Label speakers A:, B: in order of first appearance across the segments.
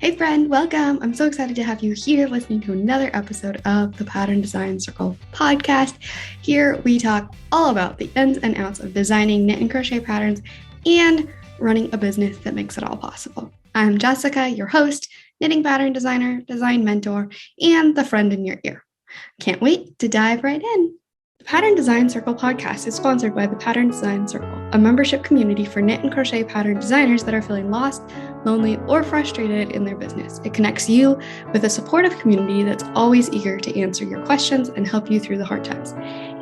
A: Hey friend, welcome. I'm so excited to have you here listening to another episode of the Pattern Design Circle podcast. Here we talk all about the ins and outs of designing knit and crochet patterns and running a business that makes it all possible. I'm Jessica, your host, knitting pattern designer, design mentor, and the friend in your ear. Can't wait to dive right in. The Pattern Design Circle podcast is sponsored by the Pattern Design Circle, a membership community for knit and crochet pattern designers that are feeling lost, lonely, or frustrated in their business. It connects you with a supportive community that's always eager to answer your questions and help you through the hard times.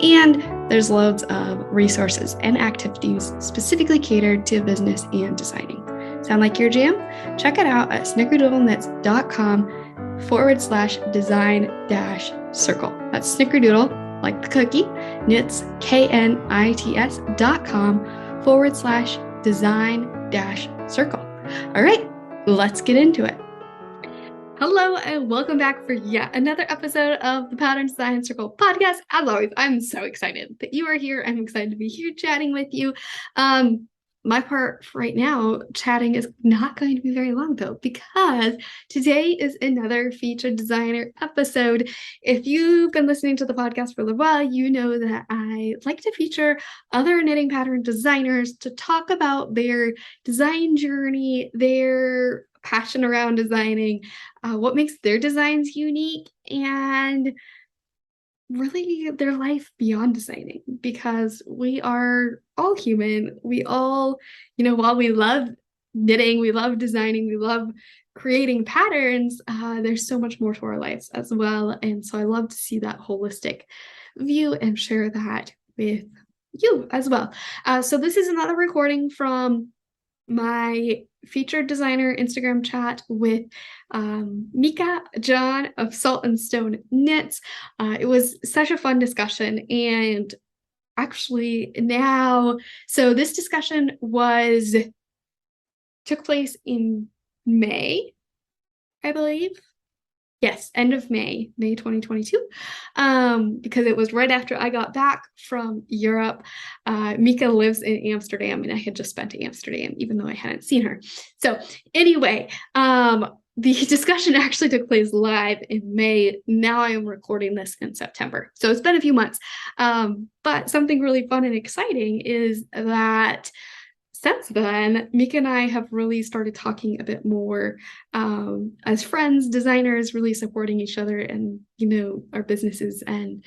A: And there's loads of resources and activities specifically catered to business and designing. Sound like your jam? Check it out at snickerdoodleknits.com/design-circle. That's snickerdoodle, like the cookie, knits, knits.com/design-circle. All right, let's get into it. Hello, and welcome back for yet another episode of the Pattern Design Circle podcast. As always, I'm so excited that you are here. I'm excited to be here chatting with you. My part for right now, chatting is not going to be very long though, because today is another featured designer episode. If you've been listening to the podcast for a little while, you know that I like to feature other knitting pattern designers to talk about their design journey, their passion around designing, what makes their designs unique, and really their life beyond designing, because we are all human. We all, while we love knitting, we love designing, we love creating patterns, there's so much more to our lives as well. And so I love to see that holistic view and share that with you as well. So this is another recording from my featured designer Instagram chat with Mieka John of Salt and Stone Knits. It was such a fun discussion, and actually so this discussion took place in May, I believe. Yes, end of May 2022, because it was right after I got back from Europe. Mieka lives in Amsterdam, and I had just been to Amsterdam, even though I hadn't seen her. So anyway, the discussion actually took place live in May. Now I am recording this in September. So it's been a few months. But something really fun and exciting is that since then, Mieka and I have really started talking a bit more as friends, designers, really supporting each other and, our businesses and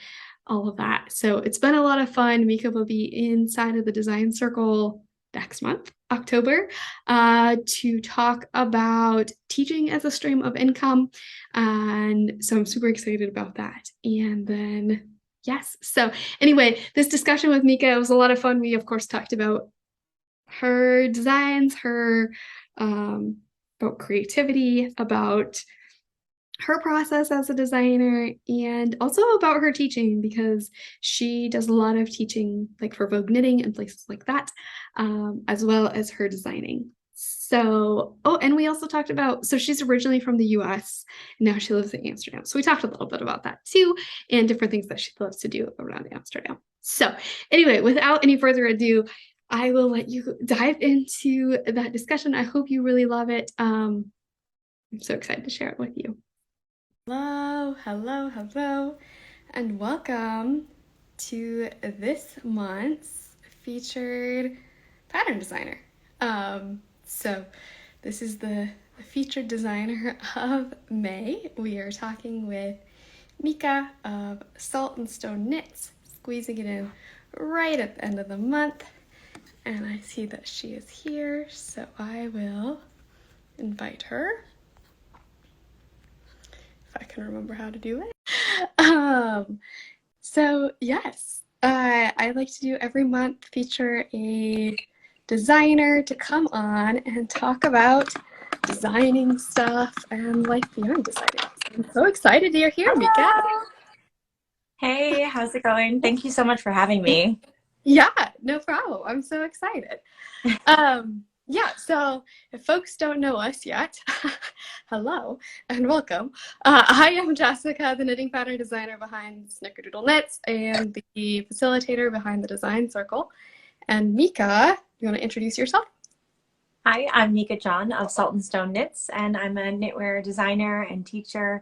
A: all of that. So it's been a lot of fun. Mieka will be inside of the design circle next month, October, to talk about teaching as a stream of income. And so I'm super excited about that. And then, yes. So anyway, this discussion with Mieka was a lot of fun. We, of course, talked about her designs, about creativity, about her process as a designer, and also about her teaching, because she does a lot of teaching like for Vogue Knitting and places like that, as well as her designing. So, and we also talked about, so she's originally from the US, and now she lives in Amsterdam. So we talked a little bit about that too, and different things that she loves to do around Amsterdam. So anyway, without any further ado, I will let you dive into that discussion. I hope you really love it. I'm so excited to share it with you. Hello, and welcome to this month's featured pattern designer. So this is the featured designer of May. We are talking with Mieka of Salt and Stone Knits, squeezing it in right at the end of the month. And I see that she is here, so I will invite her, if I can remember how to do it. So yes, I like to do every month feature a designer to come on and talk about designing stuff and life beyond designing. So I'm so excited you're here, Mieka.
B: Hey, how's it going? Thank you so much for having me.
A: Yeah, no problem. I'm so excited. So if folks don't know us yet, hello and welcome. I am Jessica, the knitting pattern designer behind Snickerdoodle Knits and the facilitator behind the Design Circle. And Mieka, you want to introduce yourself?
B: Hi, I'm Mieka John of Salt and Stone Knits, and I'm a knitwear designer and teacher.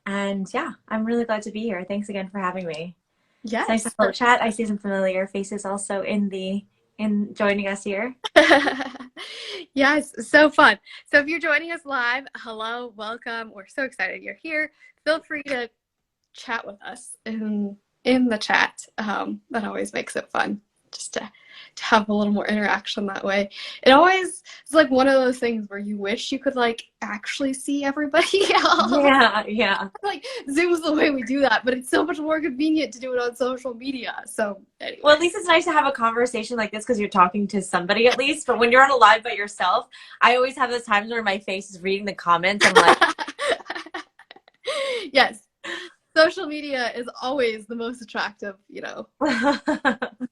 B: And yeah, I'm really glad to be here. Thanks again for having me. It's nice to
A: Yes.
B: have a chat. I see some familiar faces also in joining us here.
A: Yes, so fun. So if you're joining us live, hello, welcome. We're so excited you're here. Feel free to chat with us in the chat. That always makes it fun just to have a little more interaction that way. It always is like one of those things where you wish you could like actually see everybody else.
B: Yeah, yeah.
A: Like Zoom's the way we do that, but it's so much more convenient to do it on social media. So
B: Well, at
A: anyway.
B: least it's nice to have a conversation like this because you're talking to somebody at least. But when you're on a live by yourself, I always have those times where my face is reading the comments. I'm like,
A: Yes, social media is always the most attractive,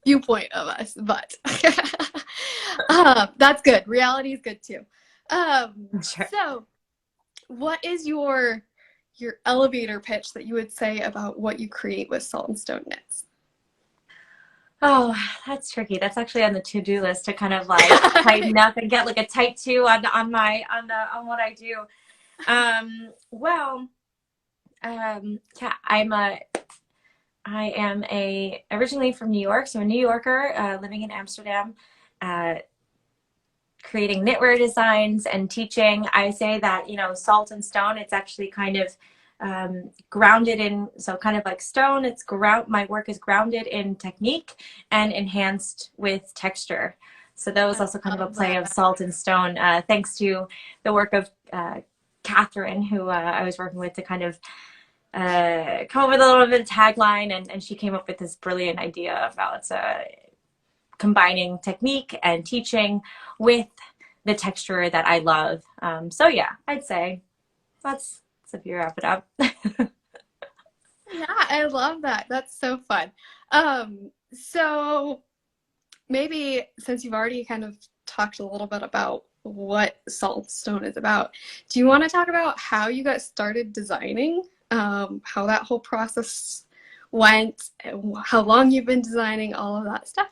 A: viewpoint of us, but that's good. Reality is good too.
B: sure.
A: So what is your elevator pitch that you would say about what you create with Salt and Stone Knits?
B: Oh, that's tricky. That's actually on the to-do list to kind of like tighten up and get like a type two on what I do. Well, yeah, I am a originally from New York, so a New Yorker living in Amsterdam, uh, creating knitwear designs and teaching. I say that, Salt and Stone, it's actually kind of grounded in, so kind of like stone, my work is grounded in technique and enhanced with texture. So that was
A: I
B: also kind of a
A: love
B: play of
A: that.
B: Salt and Stone, thanks to the work of Catherine, who I was working with to kind of come up with a little bit of tagline, and she came up with this brilliant idea about combining technique and teaching with the texture that I love. So yeah, I'd say that's if you wrap it up.
A: Yeah, I love that. That's so fun. So maybe since you've already kind of talked a little bit about what Saltstone is about, do you want to talk about how you got started designing? How that whole process went, how long you've been designing, all of that stuff?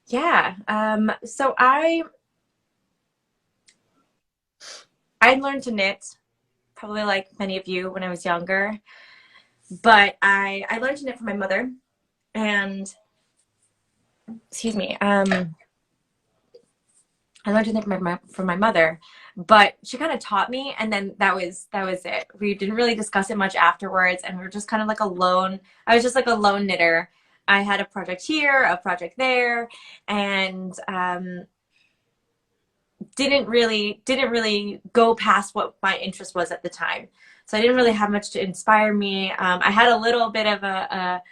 B: Yeah. So I learned to knit probably like many of you when I was younger, but I learned to knit from my mother, and excuse me. I learned to knit from my mother, but she kind of taught me, and then that was it. We didn't really discuss it much afterwards, and we were just kind of like a lone. I was just like a lone knitter. I had a project here, a project there, and didn't really go past what my interest was at the time. So I didn't really have much to inspire me. I had a little bit of a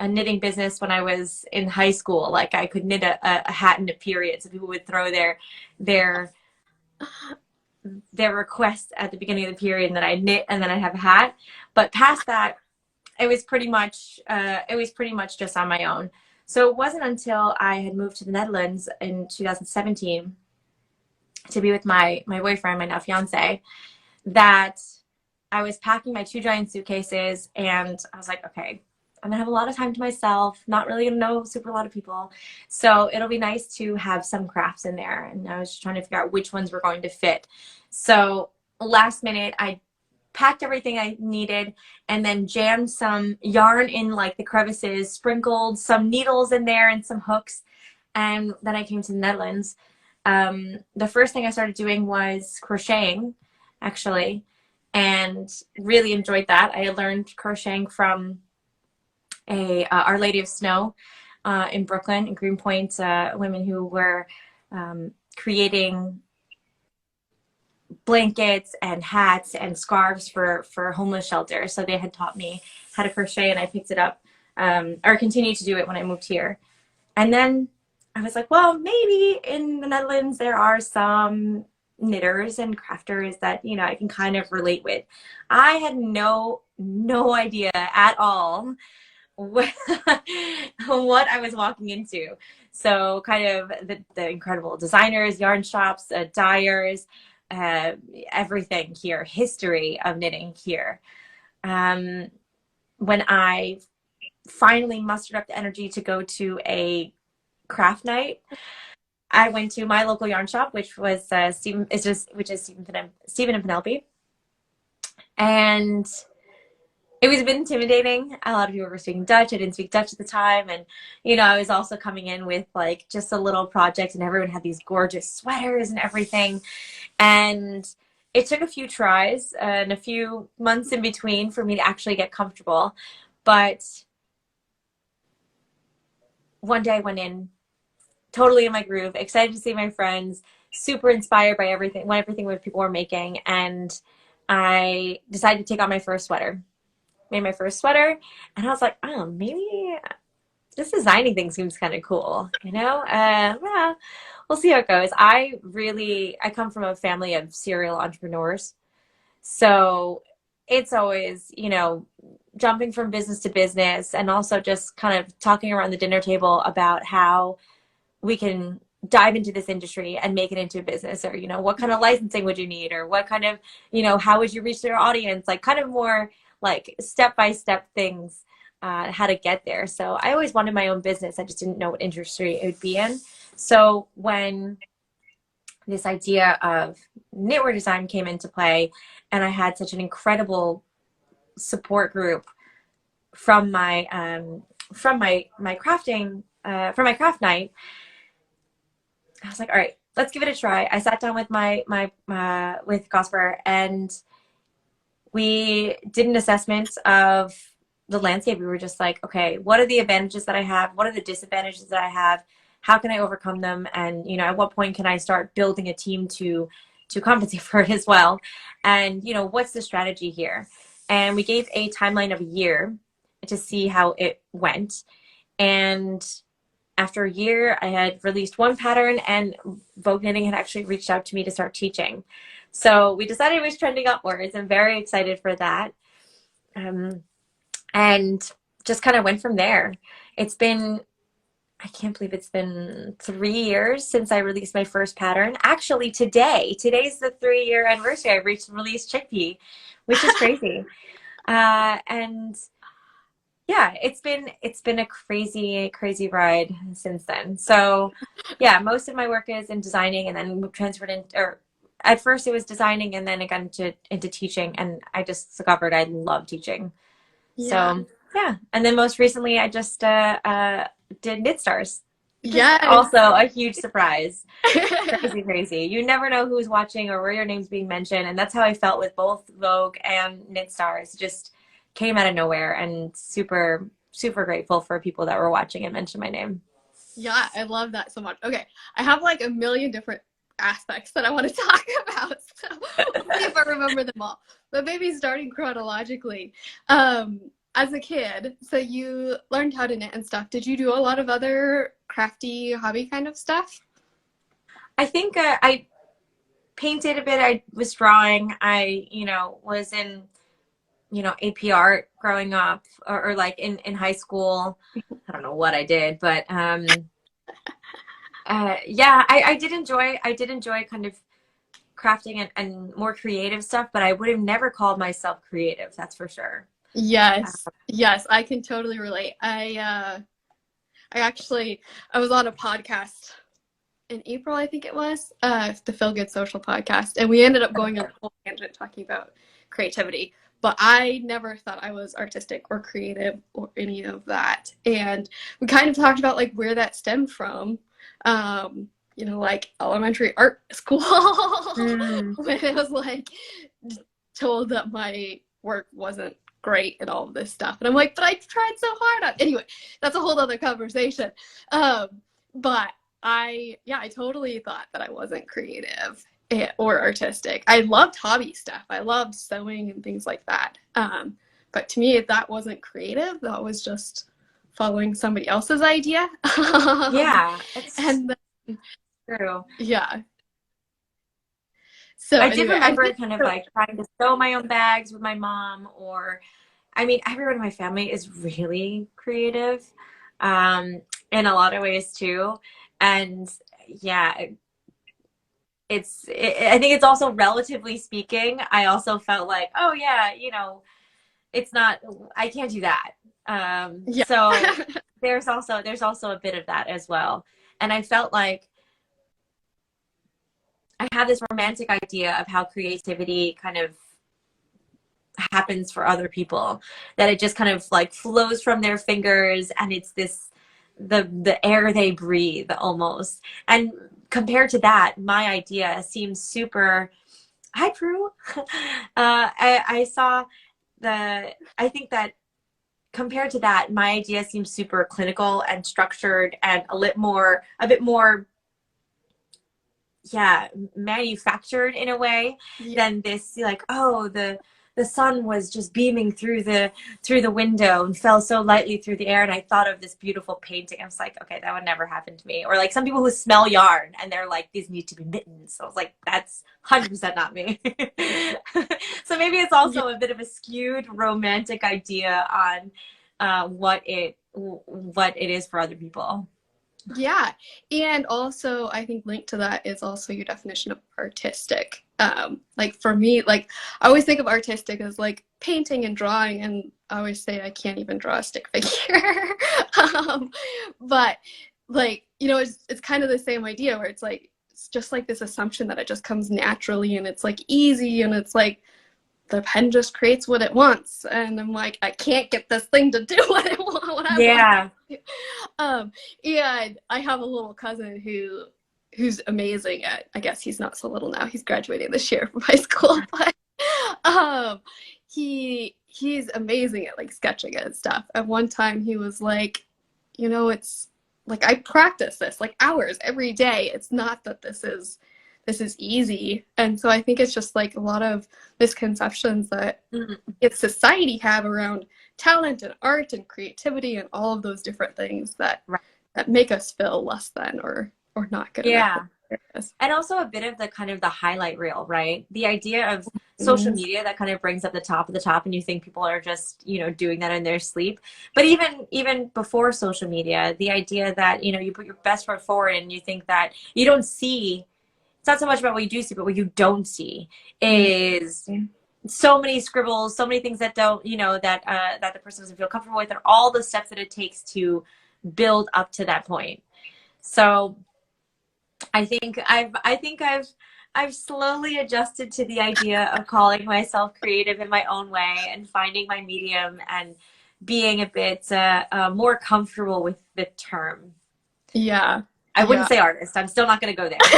B: knitting business when I was in high school. Like I could knit a hat in a period, so people would throw their their requests at the beginning of the period, and then I knit, and then I'd have a hat. But past that, it was pretty much just on my own. So it wasn't until I had moved to the Netherlands in 2017 to be with my boyfriend, my now fiance, that I was packing my two giant suitcases, and I was like, okay, I'm gonna have a lot of time to myself, not really gonna know super a lot of people. So it'll be nice to have some crafts in there. And I was just trying to figure out which ones were going to fit. So last minute, I packed everything I needed and then jammed some yarn in like the crevices, sprinkled some needles in there and some hooks. And then I came to the Netherlands. The first thing I started doing was crocheting, actually, and really enjoyed that. I learned crocheting from a Our Lady of Snow in Brooklyn, in Greenpoint, women who were creating blankets and hats and scarves for homeless shelters. So they had taught me how to crochet, and I picked it up, or continued to do it when I moved here. And then I was like, well, maybe in the Netherlands there are some knitters and crafters that, I can kind of relate with. I had no idea at all what, what I was walking into. So kind of the incredible designers, yarn shops, dyers, uh, everything here, history of knitting here. Um, when I finally mustered up the energy to go to a craft night, I went to my local yarn shop, which was Stephen and Penelope, and it was a bit intimidating. A lot of people were speaking Dutch. I didn't speak Dutch at the time, and I was also coming in with like just a little project, and everyone had these gorgeous sweaters and everything, and it took a few tries and a few months in between for me to actually get comfortable. But one day I went in totally in my groove, excited to see my friends, super inspired by everything what people were making, and I decided to take on my first sweater. Made my first sweater, and I was like, oh, maybe this designing thing seems kind of cool, Yeah, we'll see how it goes. I come from a family of serial entrepreneurs, so it's always, jumping from business to business, and also just kind of talking around the dinner table about how we can dive into this industry and make it into a business, or what kind of licensing would you need, or what kind of how would you reach your audience, like kind of more like step-by-step things, how to get there. So I always wanted my own business. I just didn't know what industry it would be in. So when this idea of knitwear design came into play, and I had such an incredible support group from my crafting, from my craft night, I was like, all right, let's give it a try. I sat down with with Gosper, and we did an assessment of the landscape. We were just like, okay, what are the advantages that I have? What are the disadvantages that I have? How can I overcome them? And, at what point can I start building a team to compensate for it as well? And, what's the strategy here? And we gave a timeline of a year to see how it went. And after a year, I had released one pattern, and Vogue Knitting had actually reached out to me to start teaching. So we decided it was trending upwards. I'm very excited for that. And just kind of went from there. I can't believe it's been 3 years since I released my first pattern. Actually, today's the 3-year anniversary. I released Chickpea, which is crazy. And yeah, it's been a crazy, crazy ride since then. So yeah, most of my work is in designing, and then transferred at first it was designing, and then it got into teaching, and I just discovered I love teaching. Yeah. So yeah, and then most recently I just did Knit Stars.
A: Yeah,
B: also a huge surprise. Crazy. You never know who's watching or where your name's being mentioned, and that's how I felt with both Vogue and Knit Stars. Just came out of nowhere, and super, super grateful for people that were watching and mentioned my name.
A: Yeah, I love that so much. Okay, I have like a million different aspects that I want to talk about, so we'll see if I remember them all. But maybe starting chronologically, as a kid, so you learned how to knit and stuff. Did you do a lot of other crafty hobby kind of stuff?
B: I think I painted a bit. I was drawing. I, was in AP art growing up, or like in high school. I don't know what I did, but yeah, I did enjoy kind of crafting and more creative stuff, but I would have never called myself creative, that's for sure.
A: Yes, I can totally relate. I was on a podcast in April, I think it was, the Feel Good Social podcast, and we ended up going on a whole tangent talking about creativity. But I never thought I was artistic or creative or any of that. And we kind of talked about like where that stemmed from. Like elementary art school when it was like told that my work wasn't great and all of this stuff. And I'm like, but I tried so hard on. Anyway, that's a whole other conversation. But I totally thought that I wasn't creative or artistic. I loved hobby stuff. I loved sewing and things like that. But to me, that wasn't creative. That was just following somebody else's idea.
B: Yeah,
A: and then,
B: true.
A: Yeah. So
B: I did remember kind of like trying to sew my own bags with my mom, or I mean, everyone in my family is really creative in a lot of ways too. And yeah, I think it's also, relatively speaking, I also felt like, oh yeah, it's not, I can't do that. So there's also a bit of that as well. And I felt like I have this romantic idea of how creativity kind of happens for other people, that it just kind of like flows from their fingers, and it's this the air they breathe almost. And compared to that, my idea seems super, hi Prue. I saw I think that compared to that, my idea seems super clinical and structured and a bit more, yeah, manufactured in a way than this, like, oh, the sun was just beaming through the window and fell so lightly through the air, and I thought of this beautiful painting. I was like, okay, that would never happen to me. Or like some people who smell yarn and they're like, these need to be mittens. So I was like, that's 100% not me. So maybe it's also a bit of a skewed romantic idea on what it is for other people.
A: Yeah. And also, I think linked to that is also your definition of artistic. Like for me, like I always think of artistic as like painting and drawing, and I always say I can't even draw a stick figure. But like, you know, it's kind of the same idea where it's like, it's just like this assumption that it just comes naturally and it's like easy, and it's like the pen just creates what it wants. And I'm like, I can't get this thing to do what I want.
B: Yeah.
A: And I have a little cousin who's amazing at, I guess he's not so little now, he's graduating this year from high school, but he's amazing at like sketching and stuff. At one time he was like, you know, it's like I practice this like hours every day. It's not that this is easy. And so I think it's just like a lot of misconceptions that society have around talent and art and creativity and all of those different things that make us feel less than or not good enough.
B: And also a bit of the kind of the highlight reel, right? The idea of social media that kind of brings up the top of the top, and you think people are just, you know, doing that in their sleep. But even before social media, the idea that, you know, you put your best foot forward and you think that you don't see, it's not so much about what you do see, but what you don't see is so many scribbles, so many things that don't, you know, that the person doesn't feel comfortable with, and all the steps that it takes to build up to that point. So I think I've slowly adjusted to the idea of calling myself creative in my own way and finding my medium and being a bit more comfortable with the term.
A: Yeah.
B: I wouldn't say artist. I'm still not going to go there. But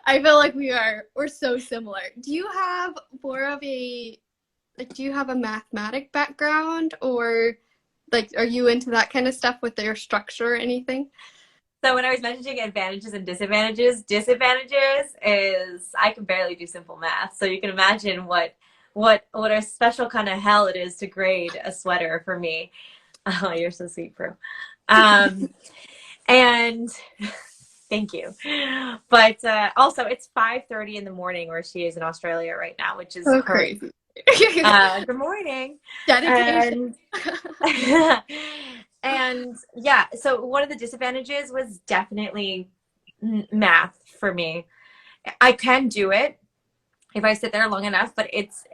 A: I feel like we're so similar. Do you have more of a, like, do you have a mathematic background, or like, are you into that kind of stuff with their structure or anything?
B: So when I was mentioning advantages and disadvantages is I can barely do simple math. So you can imagine what a special kind of hell it is to grade a sweater for me. Oh, you're so sweet, Prue. And thank you. But also it's 5:30 in the morning where she is in Australia right now, which is
A: so crazy.
B: Good morning.
A: Dedication.
B: And yeah, so one of the disadvantages was definitely math for me. I can do it if I sit there long enough, but it's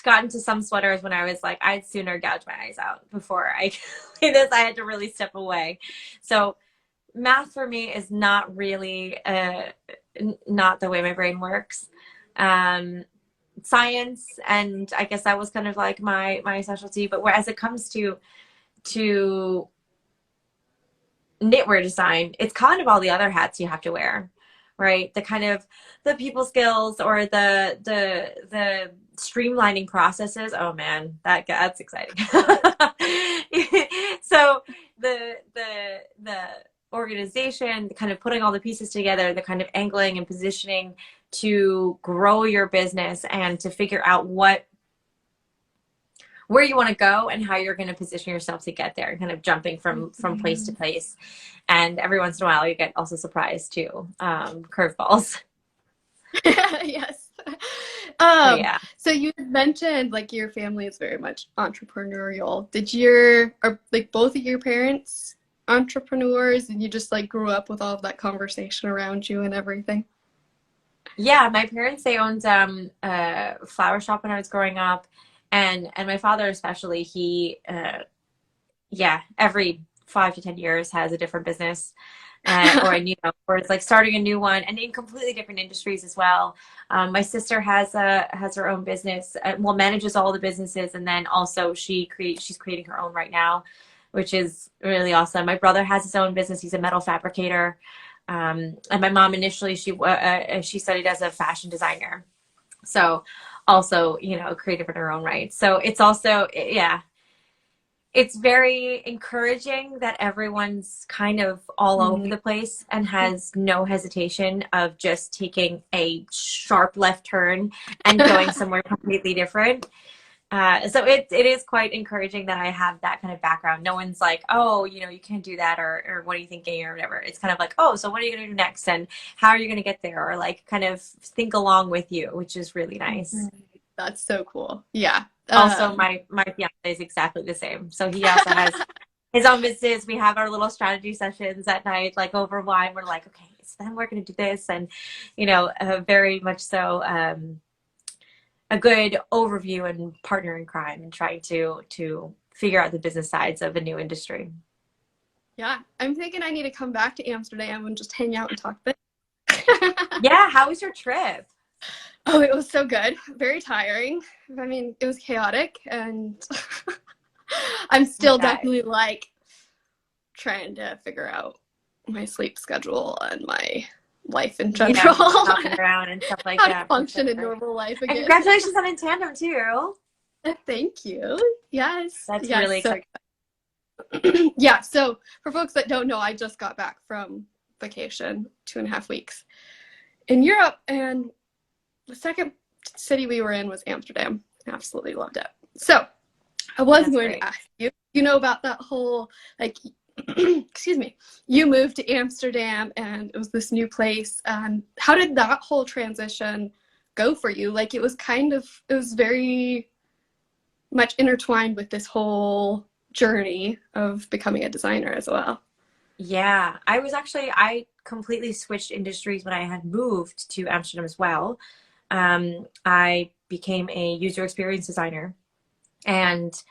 B: gotten to some sweaters when I was like, I'd sooner gouge my eyes out before I do this. I had to really step away. So math for me is not really not the way my brain works. Science, and I guess that was kind of like my specialty. But whereas it comes to knitwear design, it's kind of all the other hats you have to wear, right? The kind of the people skills or the streamlining processes. Oh man, that's exciting. So the organization, the kind of putting all the pieces together, the kind of angling and positioning to grow your business and to figure out where you want to go and how you're going to position yourself to get there, kind of jumping from place to place. And every once in a while you get also surprised too, curveballs.
A: Yes.
B: Yeah.
A: So you mentioned like your family is very much entrepreneurial. Are like both of your parents entrepreneurs, and you just like grew up with all of that conversation around you and everything?
B: Yeah, my parents, they owned a flower shop when I was growing up, and my father especially, he every 5 to 10 years has a different business, or or it's like starting a new one, and in completely different industries as well. My sister has her own business, well, manages all the businesses, and then also she's creating her own right now, which is really awesome. My brother has his own business. He's a metal fabricator. And my mom initially, she studied as a fashion designer. So also, creative in her own right. So it's also, yeah, it's very encouraging that everyone's kind of all over the place and has no hesitation of just taking a sharp left turn and going somewhere completely different. So it is quite encouraging that I have that kind of background. No one's like, oh, you can't do that, or what are you thinking, or whatever. It's kind of like, oh, so what are you going to do next, and how are you going to get there, or like kind of think along with you, which is really nice.
A: That's so cool. Yeah.
B: Also, my fiance is exactly the same. So he also has his own business. We have our little strategy sessions at night, like over wine. We're like, okay, so then we're going to do this, and very much so. A good overview and partner in crime, and trying to figure out the business sides of a new industry.
A: Yeah, I'm thinking I need to come back to Amsterdam and just hang out and talk a bit.
B: Yeah, how was your trip?
A: Oh, it was so good. Very tiring. I mean, it was chaotic, and I'm still definitely like trying to figure out my sleep schedule and my life in general.
B: Yeah, hopping around and stuff like
A: how
B: that.
A: To function in normal life again.
B: And congratulations on In Tandem too.
A: Thank you. Yes.
B: That's really exciting.
A: Yeah, so for folks that don't know, I just got back from vacation, 2.5 weeks in Europe, and the second city we were in was Amsterdam. I absolutely loved it. So I was going to ask you, about that whole, like, excuse me, you moved to Amsterdam and it was this new place, and how did that whole transition go for you? Like, it was very much intertwined with this whole journey of becoming a designer as well.
B: Yeah, I completely switched industries when I had moved to Amsterdam as well. I became a user experience designer, and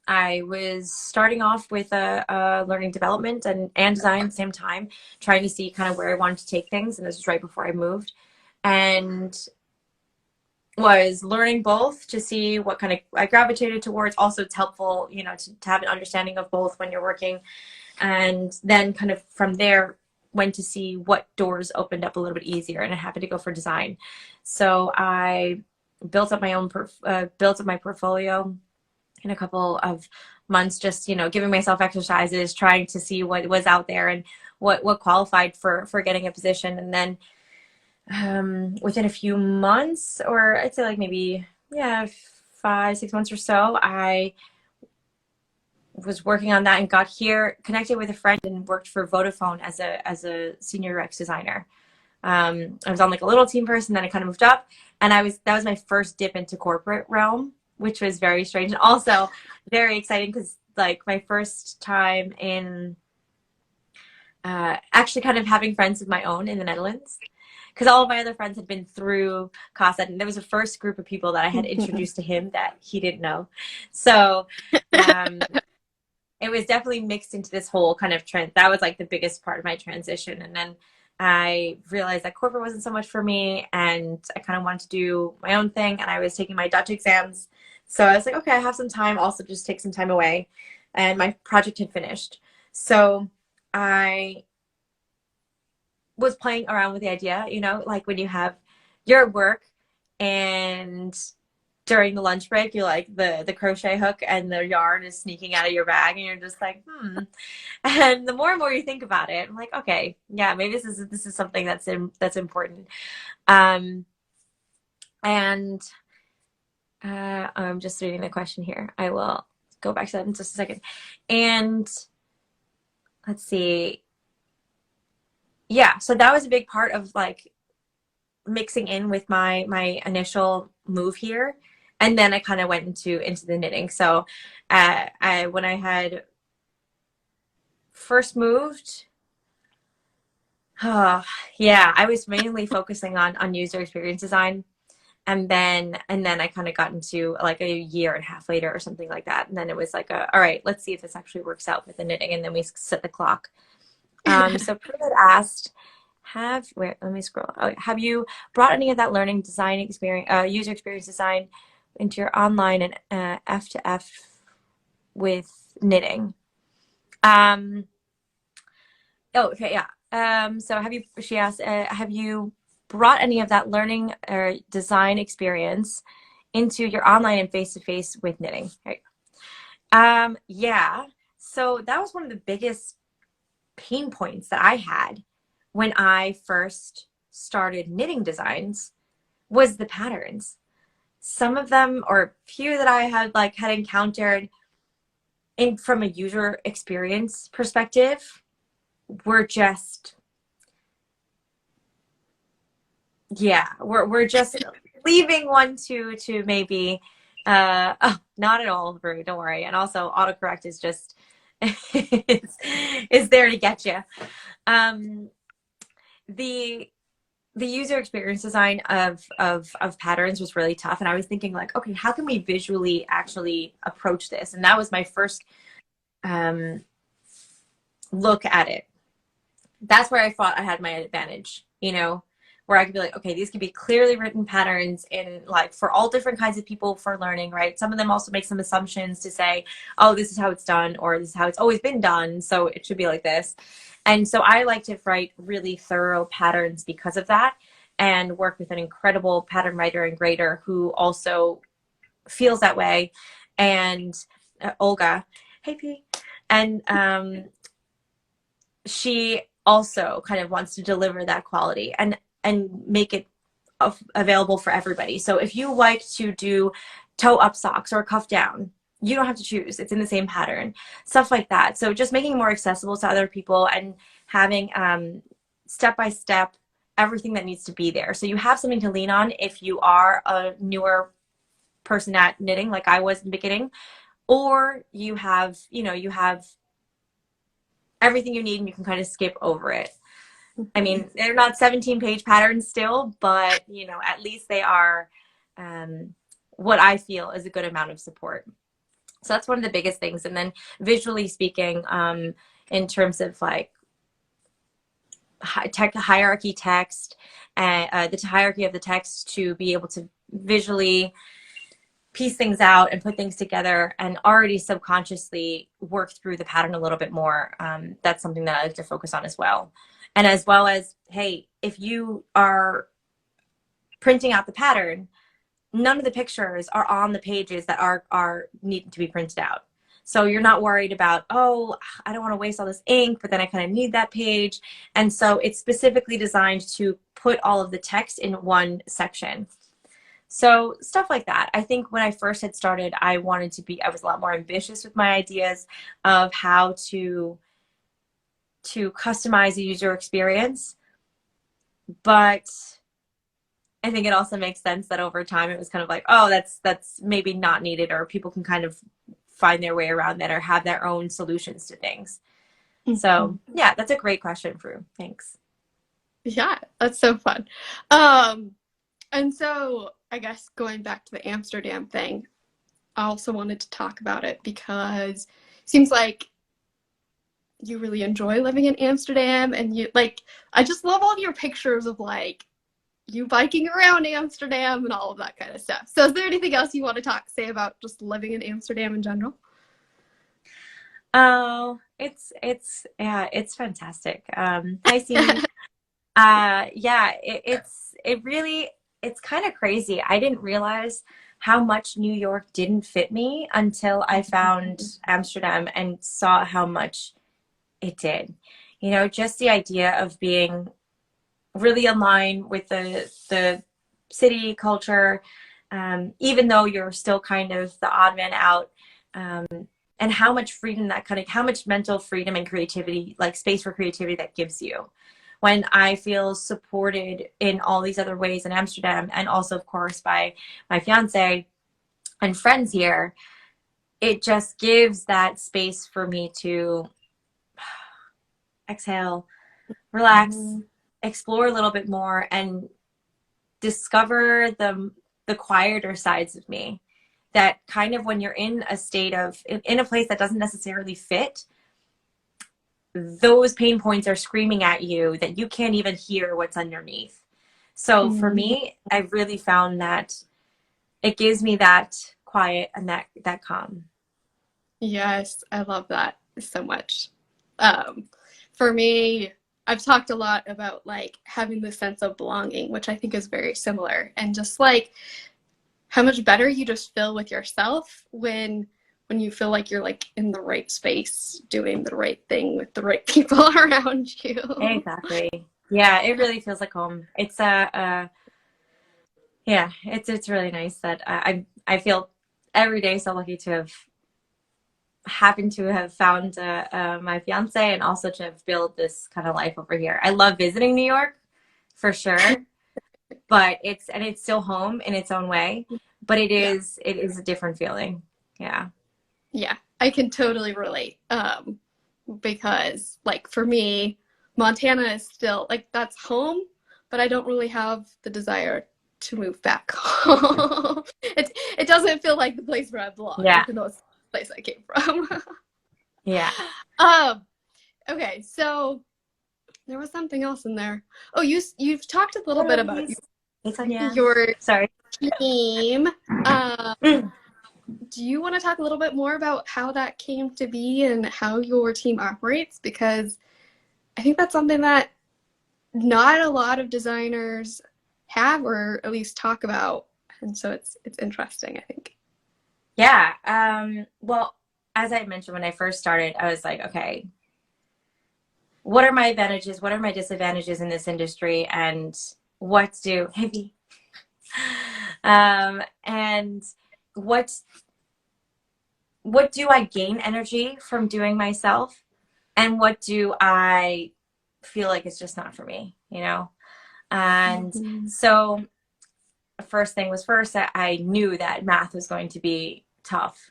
B: I was starting off with a learning development and design at the same time, trying to see kind of where I wanted to take things. And this was right before I moved, and was learning both to see what kind of I gravitated towards. Also, it's helpful, to have an understanding of both when you're working. And then kind of from there, went to see what doors opened up a little bit easier, and I happened to go for design. So I built up my own built up my portfolio in a couple of months, just giving myself exercises, trying to see what was out there and what qualified for getting a position. And then within a few months, or I'd say like maybe 5-6 months or so, I was working on that and got here, connected with a friend, and worked for Vodafone as a senior UX designer. I was on like a little team first, and then I kind of moved up, and that was my first dip into corporate realm, which was very strange and also very exciting, because like my first time in actually kind of having friends of my own in the Netherlands, because all of my other friends had been through Casa, and there was a first group of people that I had introduced to him that he didn't know. So it was definitely mixed into this whole kind of trend. That was like the biggest part of my transition. And then I realized that corporate wasn't so much for me, and I kind of wanted to do my own thing, and I was taking my Dutch exams. So I was like, okay, I have some time, also just take some time away. And my project had finished. So I was playing around with the idea, like when you're at work, and during the lunch break, you like the crochet hook and the yarn is sneaking out of your bag, and you're just like, And the more and more you think about it, I'm like, okay, yeah, maybe this is something that's important. And I'm just reading the question here. I will go back to that in just a second. And let's see. Yeah, so that was a big part of like mixing in with my initial move here. And then I kind of went into the knitting. So when I had first moved, I was mainly focusing on user experience design. And then I kind of got into like a year and a half later or something like that. And then it was like, all right, let's see if this actually works out with the knitting. And then we set the clock. So Pruitt asked, let me scroll. Oh, have you brought any of that learning design experience, user experience design into your online and F to F with knitting? Oh, okay, yeah. So she asked, have you brought any of that learning or design experience into your online and face-to-face with knitting? Right. Yeah. So that was one of the biggest pain points that I had when I first started knitting designs was the patterns. Some of them, or few that I had encountered from a user experience perspective, were just, yeah, we're just leaving one to maybe oh, not at all rude, don't worry. And also autocorrect is just is there to get you. The user experience design of patterns was really tough, and I was thinking like, okay, how can we visually actually approach this? And that was my first look at it. That's where I thought I had my advantage, where I could be like, okay, these could be clearly written patterns in like for all different kinds of people for learning, right? Some of them also make some assumptions to say, oh, this is how it's done, or this is how it's always been done, so it should be like this. And so I like to write really thorough patterns because of that, and work with an incredible pattern writer and grader who also feels that way. And Olga, hey P, and she also kind of wants to deliver that quality and make it available for everybody. So if you like to do toe up socks or cuff down, you don't have to choose. It's in the same pattern, stuff like that. So just making it more accessible to other people and having step by step everything that needs to be there. So you have something to lean on if you are a newer person at knitting, like I was in the beginning, or you have everything you need and you can kind of skip over it. I mean, they're not 17-page patterns still, but at least they are what I feel is a good amount of support. So that's one of the biggest things. And then visually speaking, in terms of like hierarchy text and the hierarchy of the text, to be able to visually piece things out and put things together and already subconsciously work through the pattern a little bit more. That's something that I like to focus on as well. And as well as, hey, if you are printing out the pattern, none of the pictures are on the pages that are needing to be printed out. So you're not worried about, oh, I don't want to waste all this ink, but then I kind of need that page. And so it's specifically designed to put all of the text in one section. So stuff like that. I think when I first had started, I was a lot more ambitious with my ideas of how to customize a user experience. But I think it also makes sense that over time it was kind of like, oh, that's maybe not needed, or people can kind of find their way around that or have their own solutions to things. Mm-hmm. So yeah, that's a great question, Prue. Thanks.
A: Yeah, that's so fun. And so I guess going back to the Amsterdam thing, I also wanted to talk about it because it seems like you really enjoy living in Amsterdam, and I just love all your pictures of like you biking around Amsterdam and all of that kind of stuff. So is there anything else you want to say about just living in Amsterdam in general?
B: Oh, it's fantastic. Hi, Steve. Yeah, it's kind of crazy. I didn't realize how much New York didn't fit me until I found Amsterdam and saw how much it did. Just the idea of being really in line with the city culture, even though you're still kind of the odd man out, and how much freedom how much mental freedom and creativity, like space for creativity, that gives you. When I feel supported in all these other ways in Amsterdam, and also, of course, by my fiance and friends here, it just gives that space for me to exhale, relax, explore a little bit more, and discover the the quieter sides of me, that kind of when you're in a state of, in a place that doesn't necessarily fit, those pain points are screaming at you that you can't even hear what's underneath. So for me, I've really found that it gives me that quiet and that calm.
A: Yes, I love that so much. For me, I've talked a lot about like having the sense of belonging, which I think is very similar, and just like how much better you just feel with yourself when you feel like you're like in the right space, doing the right thing with the right people around you.
B: Exactly. Yeah, it really feels like home. It's yeah, it's really nice that I feel every day so lucky to have happened to have found my fiance, and also to have built this kind of life over here. I love visiting New York for sure, but it's still home in its own way, but it is a different feeling. Yeah.
A: Yeah, I can totally relate. Because like for me, Montana is still like that's home, but I don't really have the desire to move back home. It doesn't feel like the place where I belong,
B: Yeah.
A: even though it's the place I came from.
B: Yeah.
A: Okay, so there was something else in there. Oh, you've talked a little bit about your
B: Sorry.
A: team. Do you want to talk a little bit more about how that came to be and how your team operates? Because I think that's something that not a lot of designers have, or at least talk about. And so it's interesting, I think.
B: Yeah. Well, as I mentioned, when I first started, I was like, okay, what are my advantages? What are my disadvantages in this industry? And what do, heavy, and what do I gain energy from doing myself? And what do I feel like it's just not for me, you know? And so first thing was first, I knew that math was going to be tough.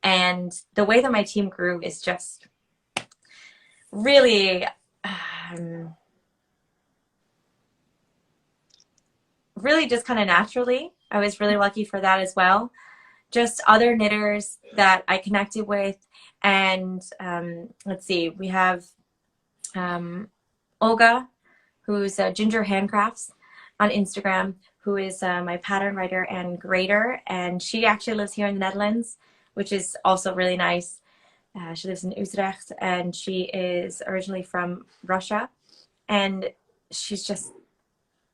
B: And the way that my team grew is just really, really just kind of naturally. I was really lucky for that as well. Just other knitters that I connected with. And let's see, we have Olga, who's Ginger Handcrafts on Instagram, who is my pattern writer and grader. And she actually lives here in the Netherlands, which is also really nice. She lives in Utrecht, and she is originally from Russia. And she's just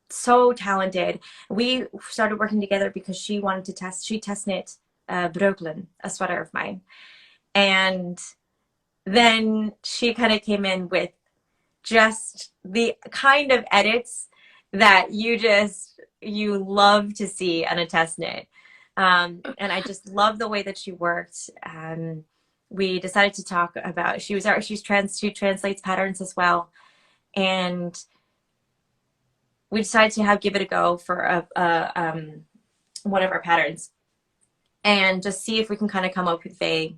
B: so talented. We started working together because she wanted to she test knit Breukelen, a sweater of mine. And then she kind of came in with just the kind of edits that you love to see on a test knit. And I just love the way that she worked. We decided to talk about, she translates patterns as well. And we decided to give it a go for one of our patterns, and just see if we can kind of come up with a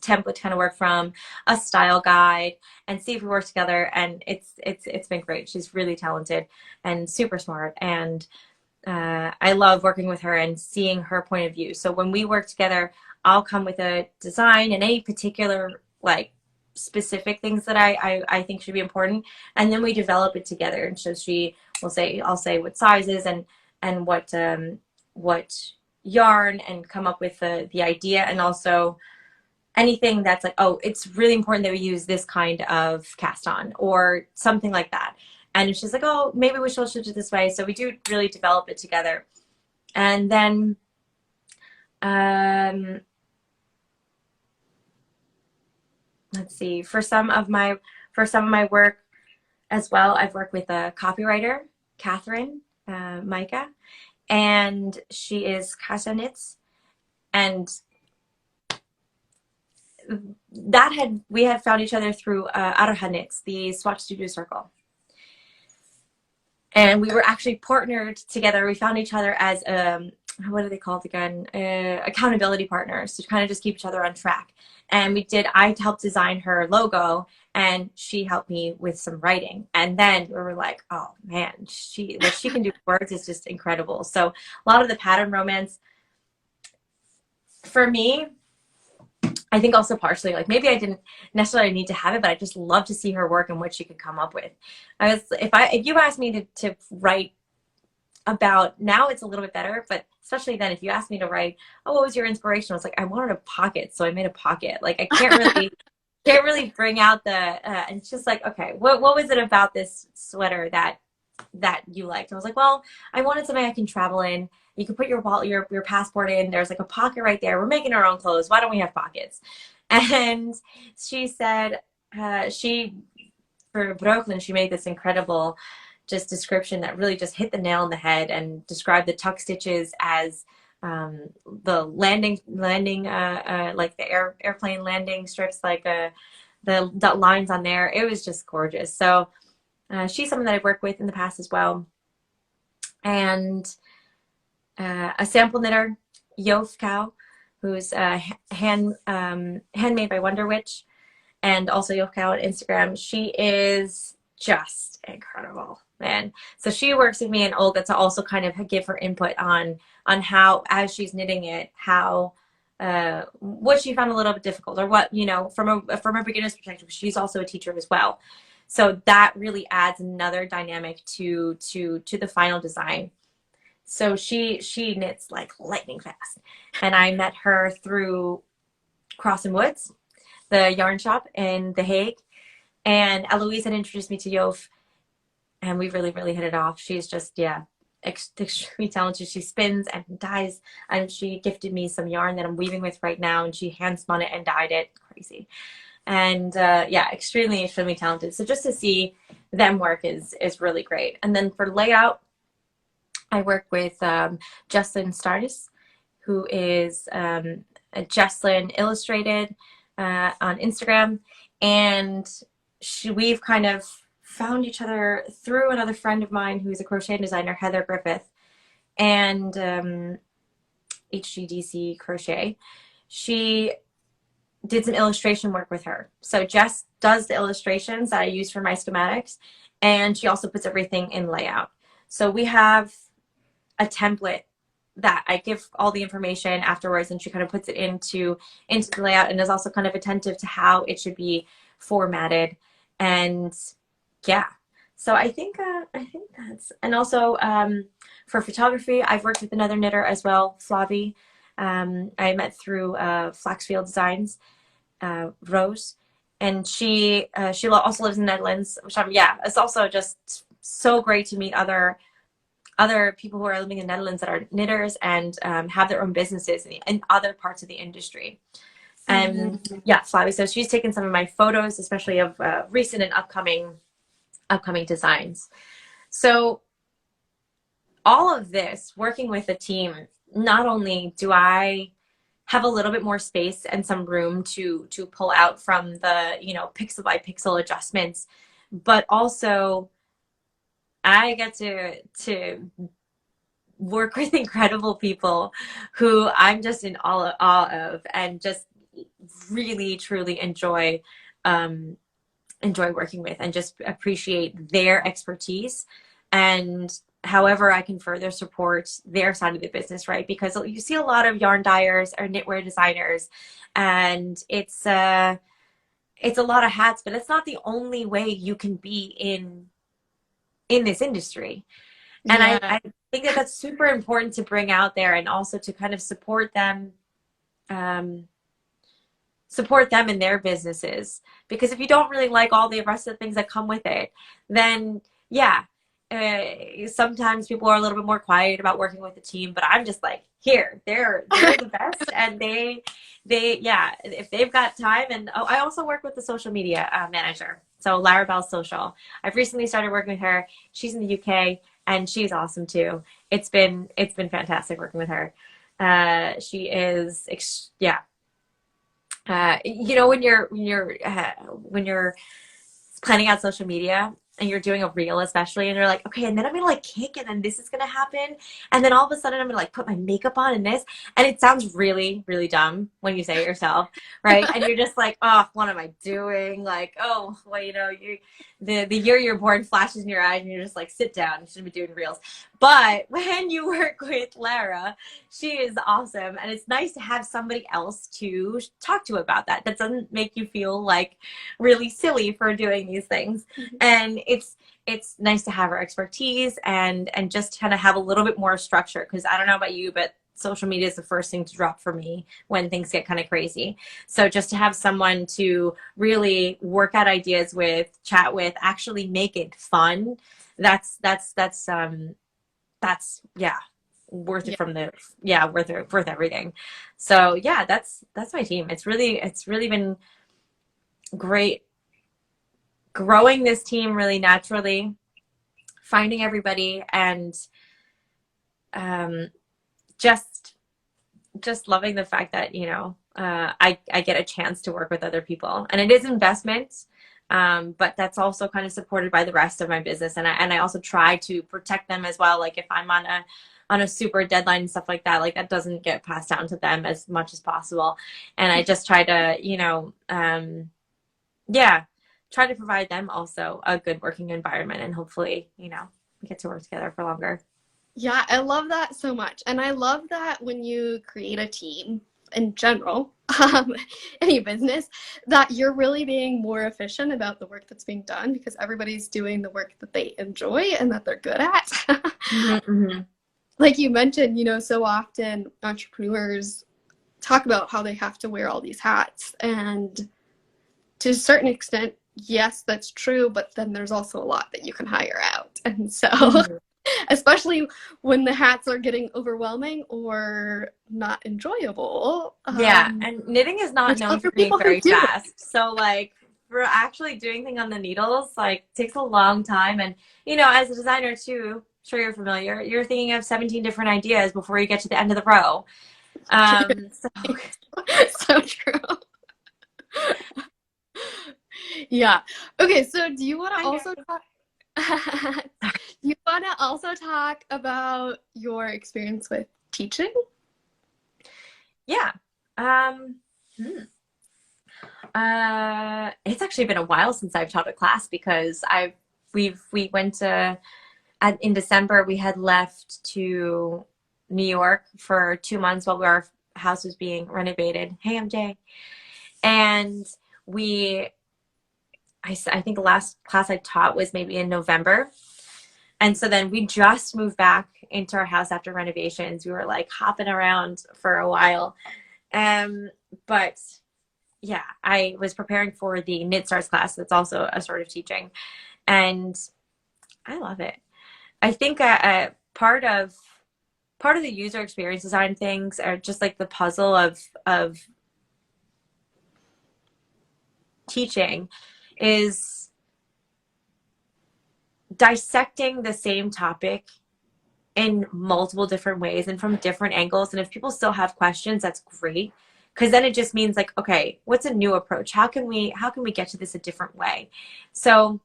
B: template to kind of work from, a style guide, and see if we work together. And it's been great. She's really talented and super smart, and I love working with her and seeing her point of view. So when we work together, I'll come with a design and any particular like specific things that I think should be important, and then we develop it together. And so I'll say what sizes and what yarn, and come up with the idea, and also anything that's like, oh, it's really important that we use this kind of cast on or something like that. And she's like, oh, maybe we should do it this way. So we do really develop it together. And then let's see, for some of my work as well, I've worked with a copywriter, Catherine, Mieka, and she is Casa Knits. And we had found each other through Aroha Knits, the Swatch Studio Circle. And we were actually partnered together. We found each other as what are they called again? Accountability partners to kind of just keep each other on track. And I helped design her logo and she helped me with some writing. And then we were like, oh man, what she can do with words is just incredible. So a lot of the pattern romance for me, I think also partially like maybe I didn't necessarily need to have it, but I just love to see her work and what she could come up with. If you asked me to write about, now it's a little bit better, but especially then if you asked me to write, oh, what was your inspiration? I was like, I wanted a pocket, so I made a pocket. Like I can't really bring out and it's just like, okay, what was it about this sweater that you liked? I was like, well, I wanted something I can travel in. You can put your passport in. There's like a pocket right there. We're making our own clothes. Why don't we have pockets? And she said, for Brooklyn, she made this incredible just description that really just hit the nail on the head and described the tuck stitches as the landing like the airplane landing strips, like the lines on there. It was just gorgeous. So she's someone that I've worked with in the past as well. And a sample knitter, Mieka Cowl, who's handmade by Wonder Witch, and also Mieka Cowl on Instagram. She is just incredible, man. So she works with me and Olga to also kind of give her input on how, as she's knitting it, how what she found a little bit difficult, or what, from a beginner's perspective. She's also a teacher as well, so that really adds another dynamic to the final design. So she knits like lightning fast, and I met her through Cross and Woods, the yarn shop in The Hague, and Eloise had introduced me to Yof, and we really, really hit it off. She's just, extremely talented. She spins and dyes, and she gifted me some yarn that I'm weaving with right now, and she hand spun it and dyed it. Crazy. And extremely, extremely talented. So just to see them work is really great. And then for layout, I work with Jesslyn Stardust, who is Jesslyn Illustrated on Instagram, and we've kind of found each other through another friend of mine who's a crochet designer, Heather Griffith, and HGDC Crochet. She did some illustration work with her. So Jess does the illustrations that I use for my schematics, and she also puts everything in layout. So we have a template that I give all the information afterwards, and she kind of puts it into the layout, and is also kind of attentive to how it should be formatted. And so I think that's, and also for photography, I've worked with another knitter as well, Flavi. I met through Flaxfield Designs, Rose, and she also lives in the Netherlands, which it's also just so great to meet other people who are living in the Netherlands that are knitters and have their own businesses in other parts of the industry. And Flavi, so she's taken some of my photos, especially of recent and upcoming designs. So all of this, working with a team, not only do I have a little bit more space and some room to pull out from the pixel by pixel adjustments, but also I get to work with incredible people who I'm just in awe of, and just really truly enjoy working with, and just appreciate their expertise, and however I can further support their side of the business, right? Because you see a lot of yarn dyers or knitwear designers, and it's a lot of hats, but it's not the only way you can be in this industry. And I think that that's super important to bring out there, and also to kind of support them in their businesses. Because if you don't really like all the rest of the things that come with it, then sometimes people are a little bit more quiet about working with a team, but I'm just like, they're the best, and they if they've got time. And I also work with the social media manager, so Larabelle Social. I've recently started working with her. She's in the UK, and she's awesome too. It's been fantastic working with her. She is when you're planning out social media, and you're doing a reel especially, and you're like, okay, and then I'm gonna like kick, and then this is gonna happen, and then all of a sudden I'm gonna like put my makeup on and this, and it sounds really, really dumb when you say it yourself, right? And you're just like, oh, what am I doing? Like, oh, well, you know, the year you're born flashes in your eyes, and you're just like, sit down, you should be doing reels. But when you work with Lara, she is awesome, and it's nice to have somebody else to talk to about that. That doesn't make you feel like really silly for doing these things. And it's nice to have her expertise and just kind of have a little bit more structure, because I don't know about you, but social media is the first thing to drop for me when things get kind of crazy. So just to have someone to really work out ideas with, chat with, actually make it fun, that's yeah, worth it from the worth everything. So yeah, that's my team. It's really been great growing this team really naturally, finding everybody, and just loving the fact that, you know, I get a chance to work with other people, and it is investment, but that's also kind of supported by the rest of my business, and I also try to protect them as well. Like if I'm on a super deadline and stuff like that, like that doesn't get passed down to them as much as possible, and I just try to, you know, try to provide them also a good working environment, and hopefully, you know, we get to work together for longer.
A: Yeah, I love that so much. And I love that when you create a team in general, any business, that you're really being more efficient about the work that's being done, because everybody's doing the work that they enjoy and that they're good at. Like you mentioned, you know, so often entrepreneurs talk about how they have to wear all these hats. And to a certain extent, yes, that's true, but then there's also a lot that you can hire out. And so especially when the hats are getting overwhelming or not enjoyable.
B: And knitting is not known for being very fast. So like for actually doing things on the needles, like takes a long time. And, you know, as a designer too, I'm sure you're familiar, you're thinking of 17 different ideas before you get to the end of the row.
A: So true. Yeah. Okay, so do you want to also talk you want to also talk about your experience with teaching?
B: Yeah. It's actually been a while since I've taught a class, because we went to, in December, we had left to New York for 2 months while our house was being renovated. Hey, MJ. And I think the last class I taught was maybe in November. And so then we just moved back into our house after renovations. We were like hopping around for a while. But yeah, I was preparing for the Knit Stars class. That's also a sort of teaching. And I love it. I think part of the user experience design things are just like the puzzle of teaching is dissecting the same topic in multiple different ways and from different angles. And if people still have questions, that's great, because then it just means like, okay, what's a new approach? How can we get to this a different way? So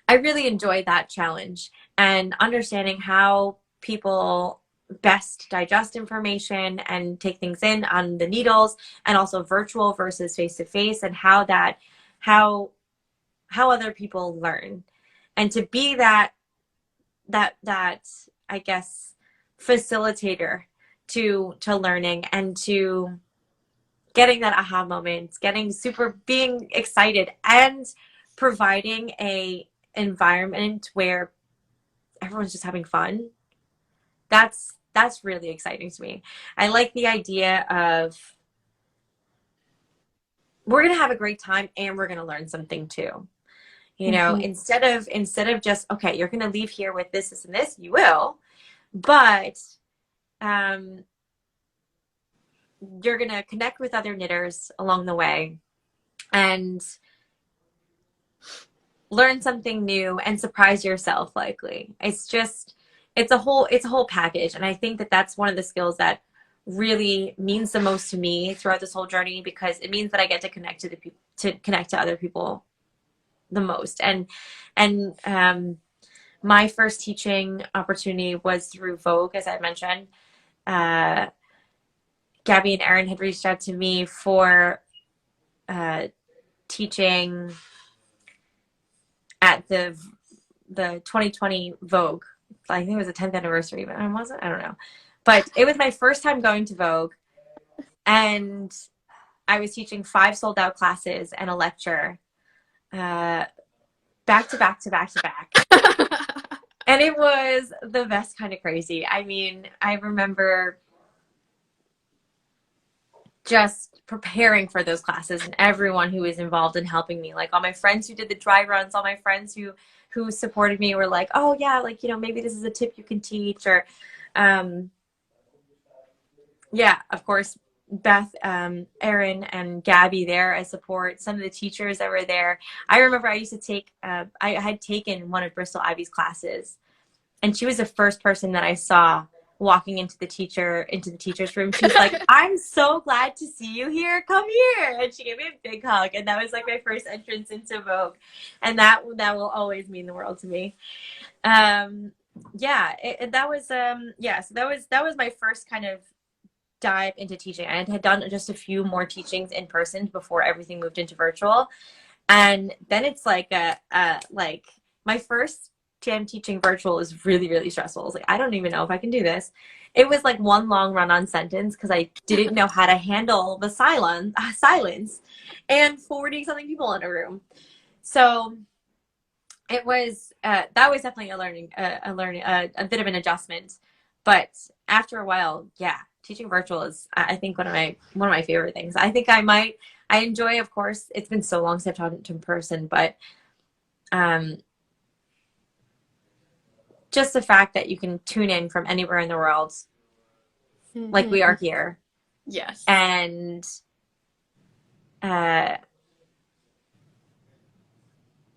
B: I really enjoyed that challenge, and understanding how people best digest information and take things in on the needles, and also virtual versus face-to-face, and how other people learn, and to be that I guess facilitator to learning, and to getting that aha moment, being excited, and providing a environment where everyone's just having fun. That's really exciting to me. I like the idea of we're going to have a great time and we're going to learn something too. You know, instead of just, okay, you're going to leave here with this, this, and this, you will, but you're going to connect with other knitters along the way and learn something new and surprise yourself likely. It's a whole package. And I think that that's one of the skills that really means the most to me throughout this whole journey, because it means that I get to connect to other people the most. And my first teaching opportunity was through Vogue, as I mentioned. Gabby and Erin had reached out to me for teaching at the 2020 Vogue. I think it was the 10th anniversary, but was it? I don't know. But it was my first time going to Vogue, and I was teaching 5 sold out classes and a lecture, back to back to back to back. And it was the best kind of crazy. I mean, I remember just preparing for those classes and everyone who was involved in helping me, like all my friends who did the dry runs, all my friends who supported me were like, oh yeah, like, you know, maybe this is a tip you can teach, or yeah, of course, Beth, Erin, and Gabby there as support, some of the teachers that were there. I remember I used to take, I had taken one of Bristol Ivy's classes, and she was the first person that I saw walking into the teacher's room. She's like, I'm so glad to see you here. Come here. And she gave me a big hug. And that was like my first entrance into Vogue. And that will always mean the world to me. Yeah, that was, so that was my first kind of dive into teaching. I had done just a few more teachings in person before everything moved into virtual. And then it's like like my first time teaching virtual is really, really stressful. I was like, I don't even know if I can do this. It was like one long run-on sentence because I didn't know how to handle the silence and 40 something people in a room. So it was that was definitely a bit of an adjustment. But after a while, yeah, teaching virtual is, I think, one of my favorite things. I think I enjoy, of course, it's been so long since I've taught in person, but just the fact that you can tune in from anywhere in the world, like we are here.
A: Yes.
B: And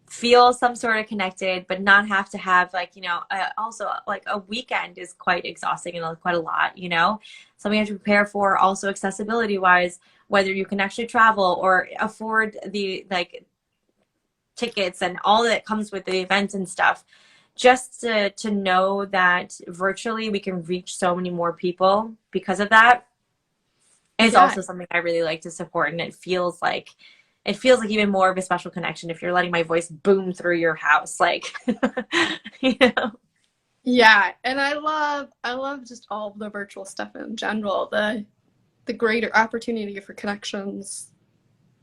B: feel some sort of connected, but not have to have, like, you know, also like a weekend is quite exhausting and quite a lot, you know, something you have to prepare for. Also accessibility wise, whether you can actually travel or afford the like tickets and all that comes with the events and stuff. Just to know that virtually we can reach so many more people because of that is also something I really like to support. And it feels like even more of a special connection if you're letting my voice boom through your house, like, you know.
A: Yeah, and I love just all of the virtual stuff in general, the greater opportunity for connections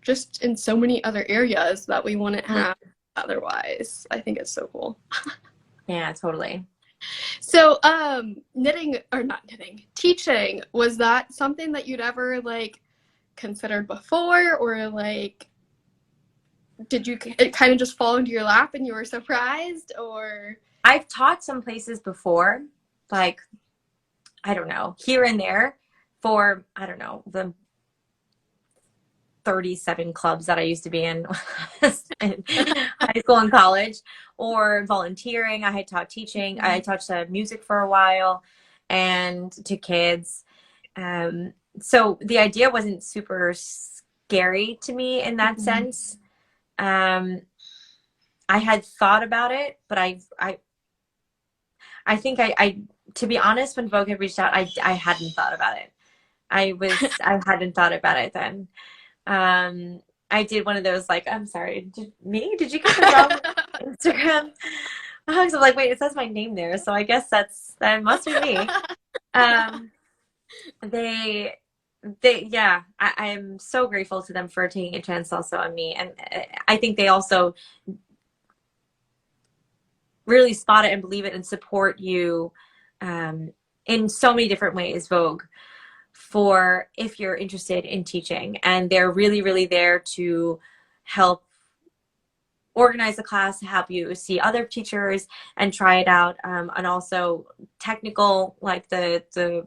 A: just in so many other areas that we wouldn't have otherwise. I think it's so cool.
B: Yeah, totally.
A: So, teaching, was that something that you'd ever like considered before, or like did it kind of just fall into your lap and you were surprised? Or
B: I've taught some places before, like, I don't know, here and there for, I don't know, the 37 clubs that I used to be in high school and college, or volunteering. I had taught teaching. I taught music for a while and to kids. So the idea wasn't super scary to me in that sense. I had thought about it, but I think I to be honest, when Vogue had reached out, I hadn't thought about it. I hadn't thought about it then. I did one of those, like, I'm sorry, did you get the wrong Instagram? I was like, wait, it says my name there, so I guess that must be me. Yeah, I am so grateful to them for taking a chance also on me, and I think they also really spot it and believe it and support you in so many different ways, Vogue, for if you're interested in teaching. And they're really, really there to help organize the class, to help you see other teachers and try it out, and also technical, like the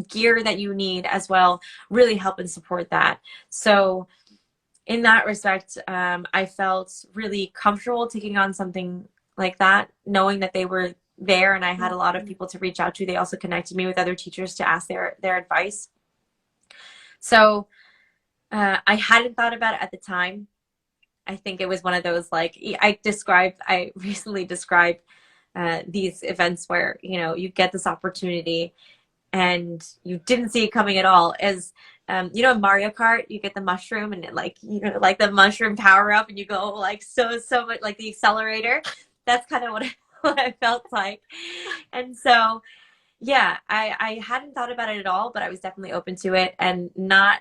B: gear that you need as well, really help and support that. So in that respect, I felt really comfortable taking on something like that, knowing that they were there and I had a lot of people to reach out to. They also connected me with other teachers to ask their advice. So I hadn't thought about it at the time. I think it was one of those, like, I recently described these events where, you know, you get this opportunity and you didn't see it coming at all, as you know, in Mario Kart, you get the mushroom and it, like, you know, like the mushroom power up and you go like so much, like the accelerator. That's kind of what what I felt like. And so, yeah, I hadn't thought about it at all, but I was definitely open to it and not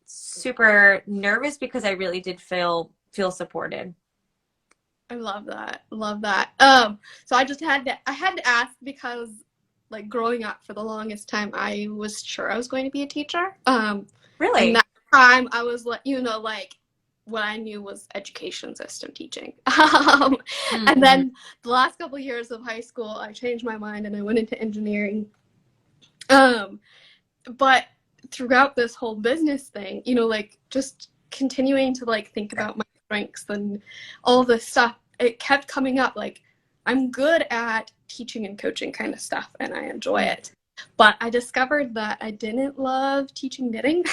B: super nervous because I really did feel supported.
A: I love that. Love that. So I had to ask because like growing up for the longest time, I was sure I was going to be a teacher.
B: Really?
A: And that time I was like, you know, like what I knew was education system teaching. And then the last couple of years of high school, I changed my mind and I went into engineering. But throughout this whole business thing, you know, like just continuing to like think about my strengths and all this stuff, it kept coming up. Like I'm good at teaching and coaching kind of stuff and I enjoy it. But I discovered that I didn't love teaching knitting.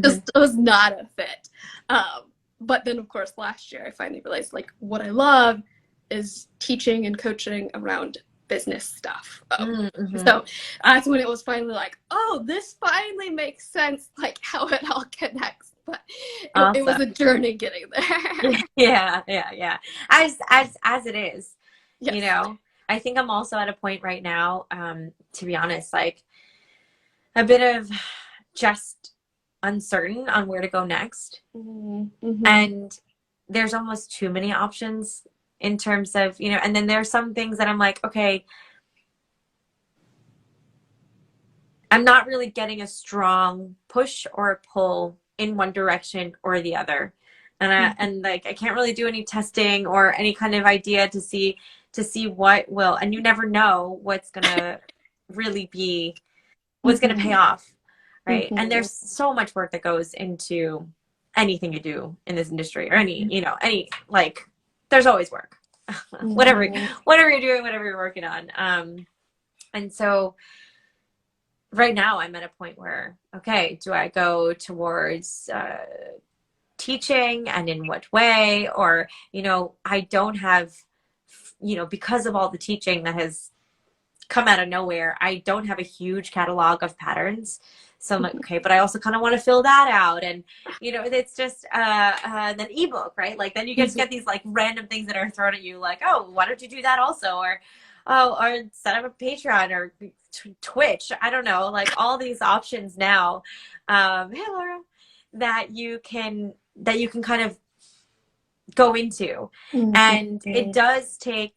A: Just it was not a fit. But then of course last year I finally realized like what I love is teaching and coaching around business stuff. So that's when it was finally like, oh, this finally makes sense, like how it all connects. But
B: Awesome.
A: it was a journey getting there.
B: Yeah. As it is,
A: Yes.
B: you know. I think I'm also at a point right now, to be honest, like a bit of just uncertain on where to go next. And there's almost too many options in terms of, you know, and then there's some things that I'm like, okay, I'm not really getting a strong push or a pull in one direction or the other. And like I can't really do any testing or any kind of idea to see what will, and you never know what's gonna really be, what's gonna pay off, right? And there's so much work that goes into anything you do in this industry, or any, you know, any, like, there's always work. whatever you're doing, whatever you're working on. And so right now I'm at a point where, okay, do I go towards teaching, and in what way? Or, you know, I don't have, you know, because of all the teaching that has come out of nowhere, I don't have a huge catalog of patterns. So I'm like, okay, but I also kind of want to fill that out. And, you know, it's just an ebook, right? Like then you get to get these like random things that are thrown at you, like, oh, why don't you do that also? Or, oh, or set up a Patreon or Twitch. I don't know, like all these options now, hey, Laura, that you can kind of go into. And it does take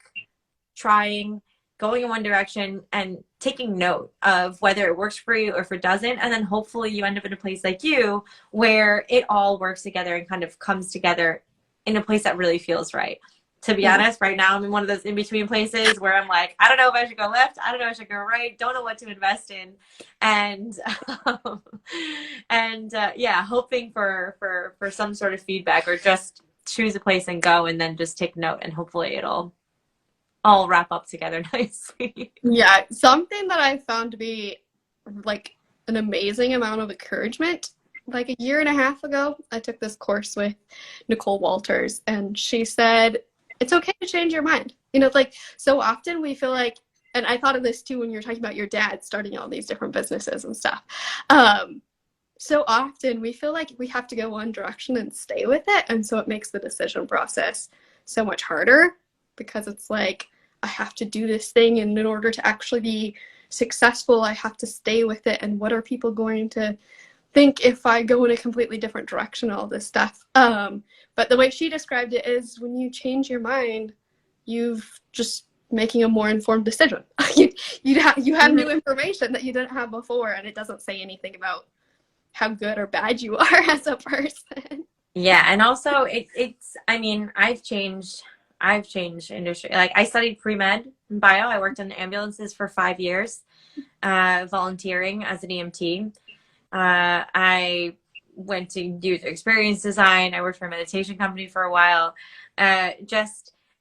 B: trying, going in one direction and taking note of whether it works for you or if it doesn't. And then hopefully you end up in a place like you where it all works together and kind of comes together in a place that really feels right. To be honest, right now I'm in one of those in-between places where I'm like, I don't know if I should go left, I don't know if I should go right, don't know what to invest in. And yeah, hoping for some sort of feedback, or just choose a place and go and then just take note, and hopefully it'll all wrap up together nicely.
A: Yeah, something that I found to be like an amazing amount of encouragement. Like a year and a half ago, I took this course with Nicole Walters, and she said, it's okay to change your mind. You know, like so often we feel like, and I thought of this too when you're talking about your dad starting all these different businesses and stuff. So often we feel like we have to go one direction and stay with it. And so it makes the decision process so much harder, because it's like, I have to do this thing, and in order to actually be successful, I have to stay with it. And what are people going to think if I go in a completely different direction, all this stuff. But the way she described it is, when you change your mind, you've just making a more informed decision. you have new information that you didn't have before, and it doesn't say anything about how good or bad you are as a person.
B: Yeah, and also it's I mean, I've changed industry. Like I studied pre-med in bio. I worked in ambulances for 5 years, volunteering as an EMT. I went to user experience design. I worked for a meditation company for a while. And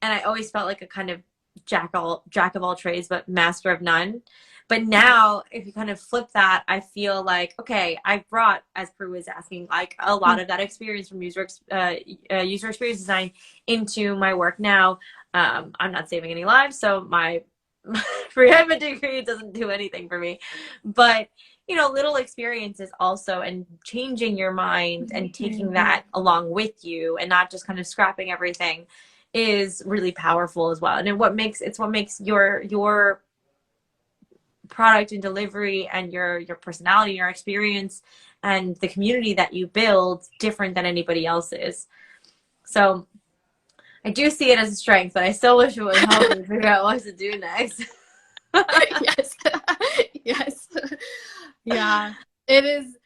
B: I always felt like a kind of jack of all trades, but master of none. But now if you kind of flip that, I feel like, okay, I've brought, as Prue was asking, like a lot of that experience from user experience design into my work now. I'm not saving any lives, so my pre-admin degree doesn't do anything for me. But little experiences also, and changing your mind and taking that along with you and not just kind of scrapping everything is really powerful as well. And it's what makes your product and delivery and your personality, your experience, and the community that you build different than anybody else's. So I do see it as a strength, but I still wish it would help me figure out what to do next.
A: Yes. Yes. Yeah. It is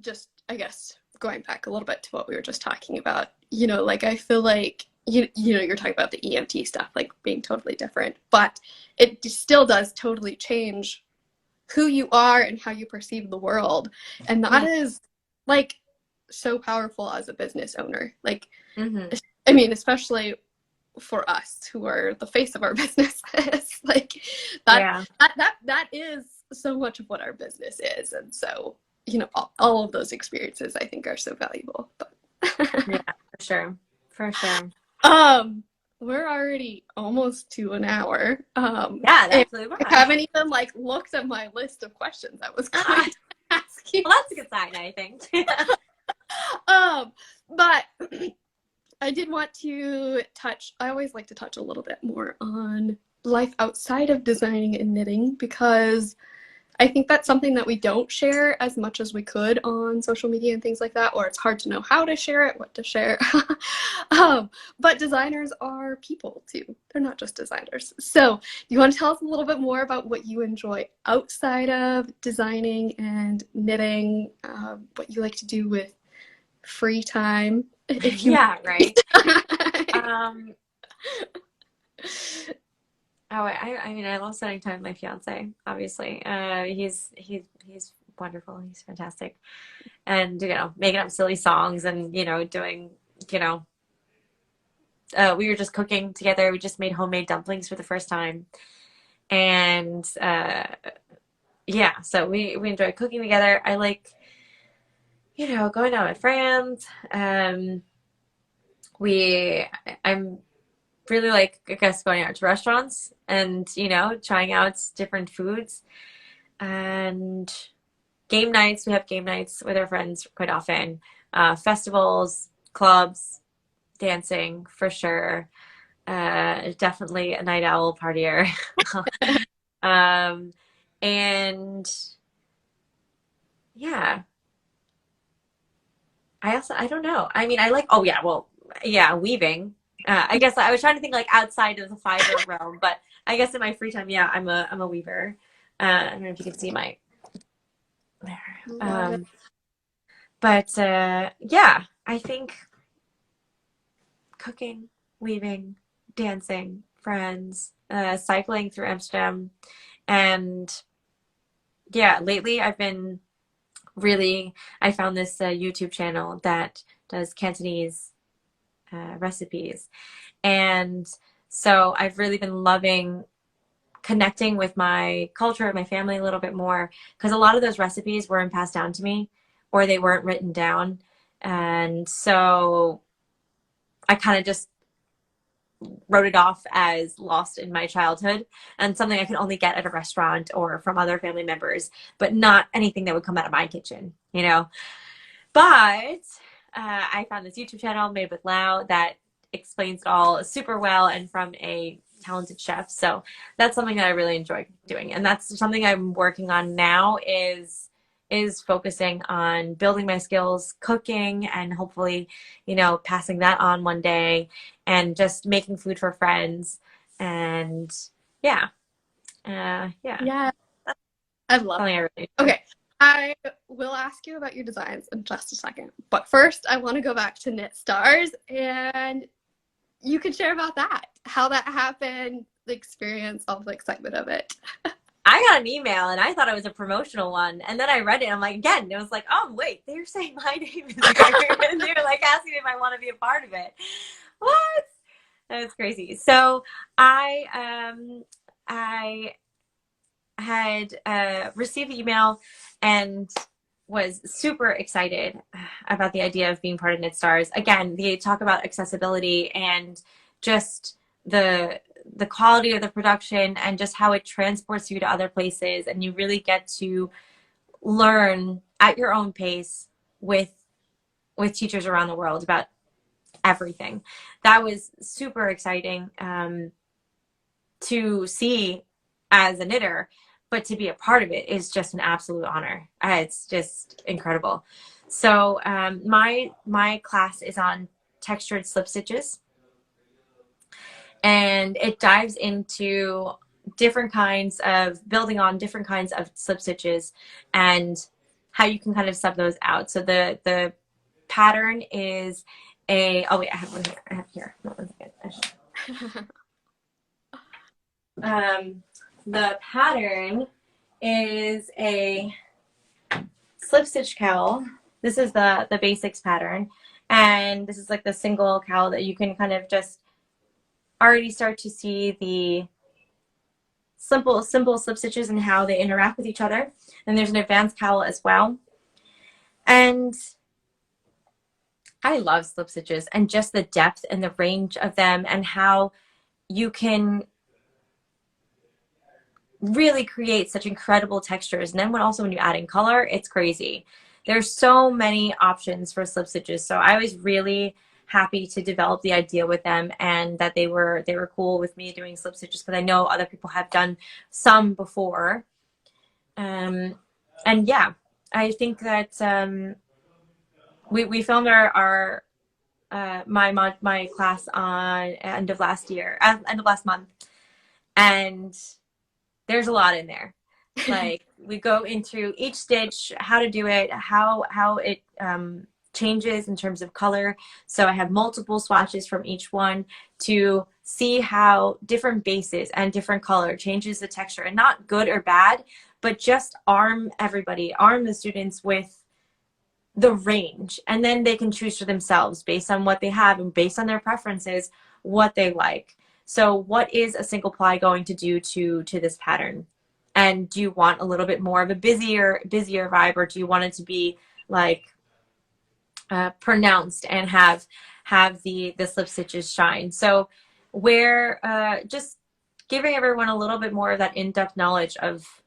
A: just, I guess, going back a little bit to what we were just talking about, like I feel like you're talking about the EMT stuff, like being totally different, but it still does totally change who you are and how you perceive the world. And that is like so powerful as a business owner. Like, I mean, especially for us who are the face of our businesses, like that is so much of what our business is. And so, all of those experiences I think are so valuable. But
B: yeah, for sure.
A: We're already almost to an hour.
B: Yeah, that's really
A: I haven't even looked at my list of questions I was going to ask you.
B: Well, that's a good sign, I think.
A: But I did want to I always like to touch a little bit more on life outside of designing and knitting, because I think that's something that we don't share as much as we could on social media and things like that, or it's hard to know how to share it, what to share. But designers are people too. They're not just designers. So you want to tell us a little bit more about what you enjoy outside of designing and knitting, what you like to do with free time?
B: Yeah, right. I mean, I love spending time with my fiance, obviously. He's wonderful. He's fantastic. And, making up silly songs and, doing, we were just cooking together. We just made homemade dumplings for the first time. And, so we enjoy cooking together. I like, going out with friends. I'm really like, I guess, going out to restaurants and, trying out different foods. And game nights, we have game nights with our friends quite often. Festivals, clubs, dancing for sure. Definitely a night owl partier. And yeah. I don't know. I mean, I like, weaving. I guess I was trying to think like outside of the fiber realm, but I guess in my free time, I'm a weaver. I don't know if you can see my there. But I think cooking, weaving, dancing, friends, cycling through Amsterdam, and lately I've been I found this YouTube channel that does Cantonese recipes. And so I've really been loving connecting with my culture, my family a little bit more, because a lot of those recipes weren't passed down to me or they weren't written down. And so I kind of just wrote it off as lost in my childhood and something I could only get at a restaurant or from other family members, but not anything that would come out of my kitchen, But I found this YouTube channel, Made with Lau, that explains it all super well and from a talented chef. So that's something that I really enjoy doing. And that's something I'm working on now is focusing on building my skills, cooking, and hopefully, passing that on one day and just making food for friends. And yeah.
A: I love it. Okay. I will ask you about your designs in just a second. But first, I want to go back to Knit Stars, and you can share about that, how that happened, the experience, all the excitement of it.
B: I got an email, and I thought it was a promotional one. And then I read it, and I'm like, again, it was like, oh, wait, they're saying my name is there. And they're like asking if I want to be a part of it. What? That's crazy. So I had received the email and was super excited about the idea of being part of Knit Stars. Again, they talk about accessibility and just the quality of the production and just how it transports you to other places, and you really get to learn at your own pace with teachers around the world about everything. That was super exciting to see as a knitter, but to be a part of it is just an absolute honor. It's just incredible. So my class is on textured slip stitches, and it dives into different kinds of building on different kinds of slip stitches and how you can kind of sub those out. So the pattern is oh wait, I have one here. I have here. One second. The pattern is a slip stitch cowl. This is the basics pattern, and this is like the single cowl that you can kind of just already start to see the simple slip stitches and how they interact with each other. And there's an advanced cowl as well. And I love slip stitches and just the depth and the range of them and how you can really create such incredible textures. And then when you add in color, it's crazy. There's so many options for slip stitches. So I was really happy to develop the idea with them, and that they were cool with me doing slip stitches, because I know other people have done some before. And yeah, I think that we filmed our my class on end of last month, and there's a lot in there. Like, we go into each stitch, how to do it, how it changes in terms of color. So I have multiple swatches from each one to see how different bases and different color changes the texture, and not good or bad, but just arm the students with the range, and then they can choose for themselves based on what they have and based on their preferences what they like. So what is a single ply going to do to this pattern? And do you want a little bit more of a busier vibe, or do you want it to be like pronounced and have the slip stitches shine? So we're just giving everyone a little bit more of that in-depth knowledge of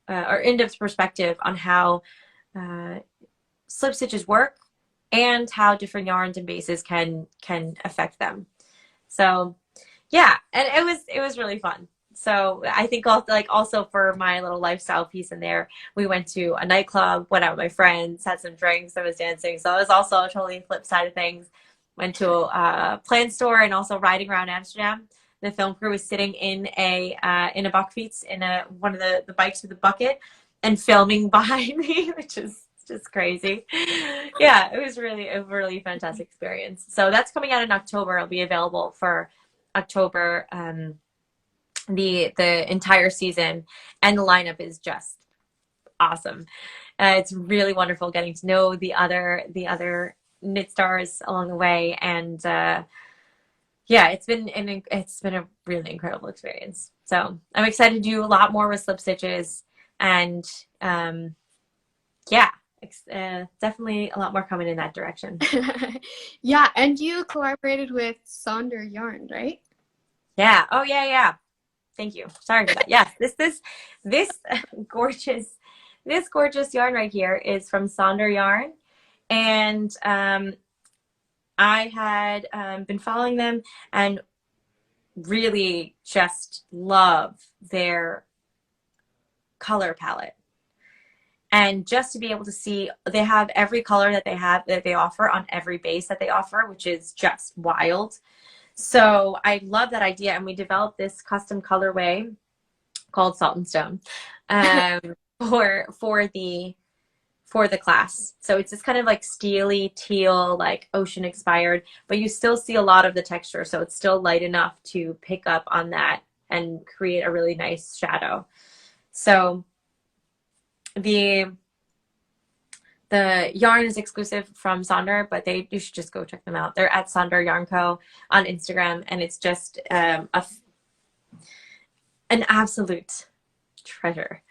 B: or in-depth perspective on how slip stitches work and how different yarns and bases can affect them. So yeah, and it was really fun. So I think also for my little lifestyle piece in there, we went to a nightclub, went out with my friends, had some drinks, I was dancing. So it was also a totally flip side of things. Went to a plant store, and also riding around Amsterdam. The film crew was sitting in a bakfiets, in one of the bikes with a bucket, and filming behind me, which is just crazy. Yeah, it was really a really fantastic experience. So that's coming out in October. It'll be available for October. The entire season, and the lineup is just awesome. It's really wonderful getting to know the other knit stars along the way, and yeah, it's been a really incredible experience. So I'm excited to do a lot more with slip stitches, and yeah, definitely a lot more coming in that direction.
A: Yeah, and you collaborated with Sonder Yarn, right?
B: Yeah. Oh yeah. Thank you. Sorry for that. Yes, this gorgeous yarn right here is from Sonder Yarn, and I had been following them and really just love their color palette. And just to be able to see, they have every color that they offer on every base that they offer, which is just wild. So I love that idea, and we developed this custom colorway called Salt and Stone for the class. So it's this kind of like steely teal, like ocean expired, but you still see a lot of the texture, so it's still light enough to pick up on that and create a really nice shadow. So the yarn is exclusive from Sonder, but you should just go check them out. They're at Sonder Yarn Co. on Instagram, and it's just an absolute treasure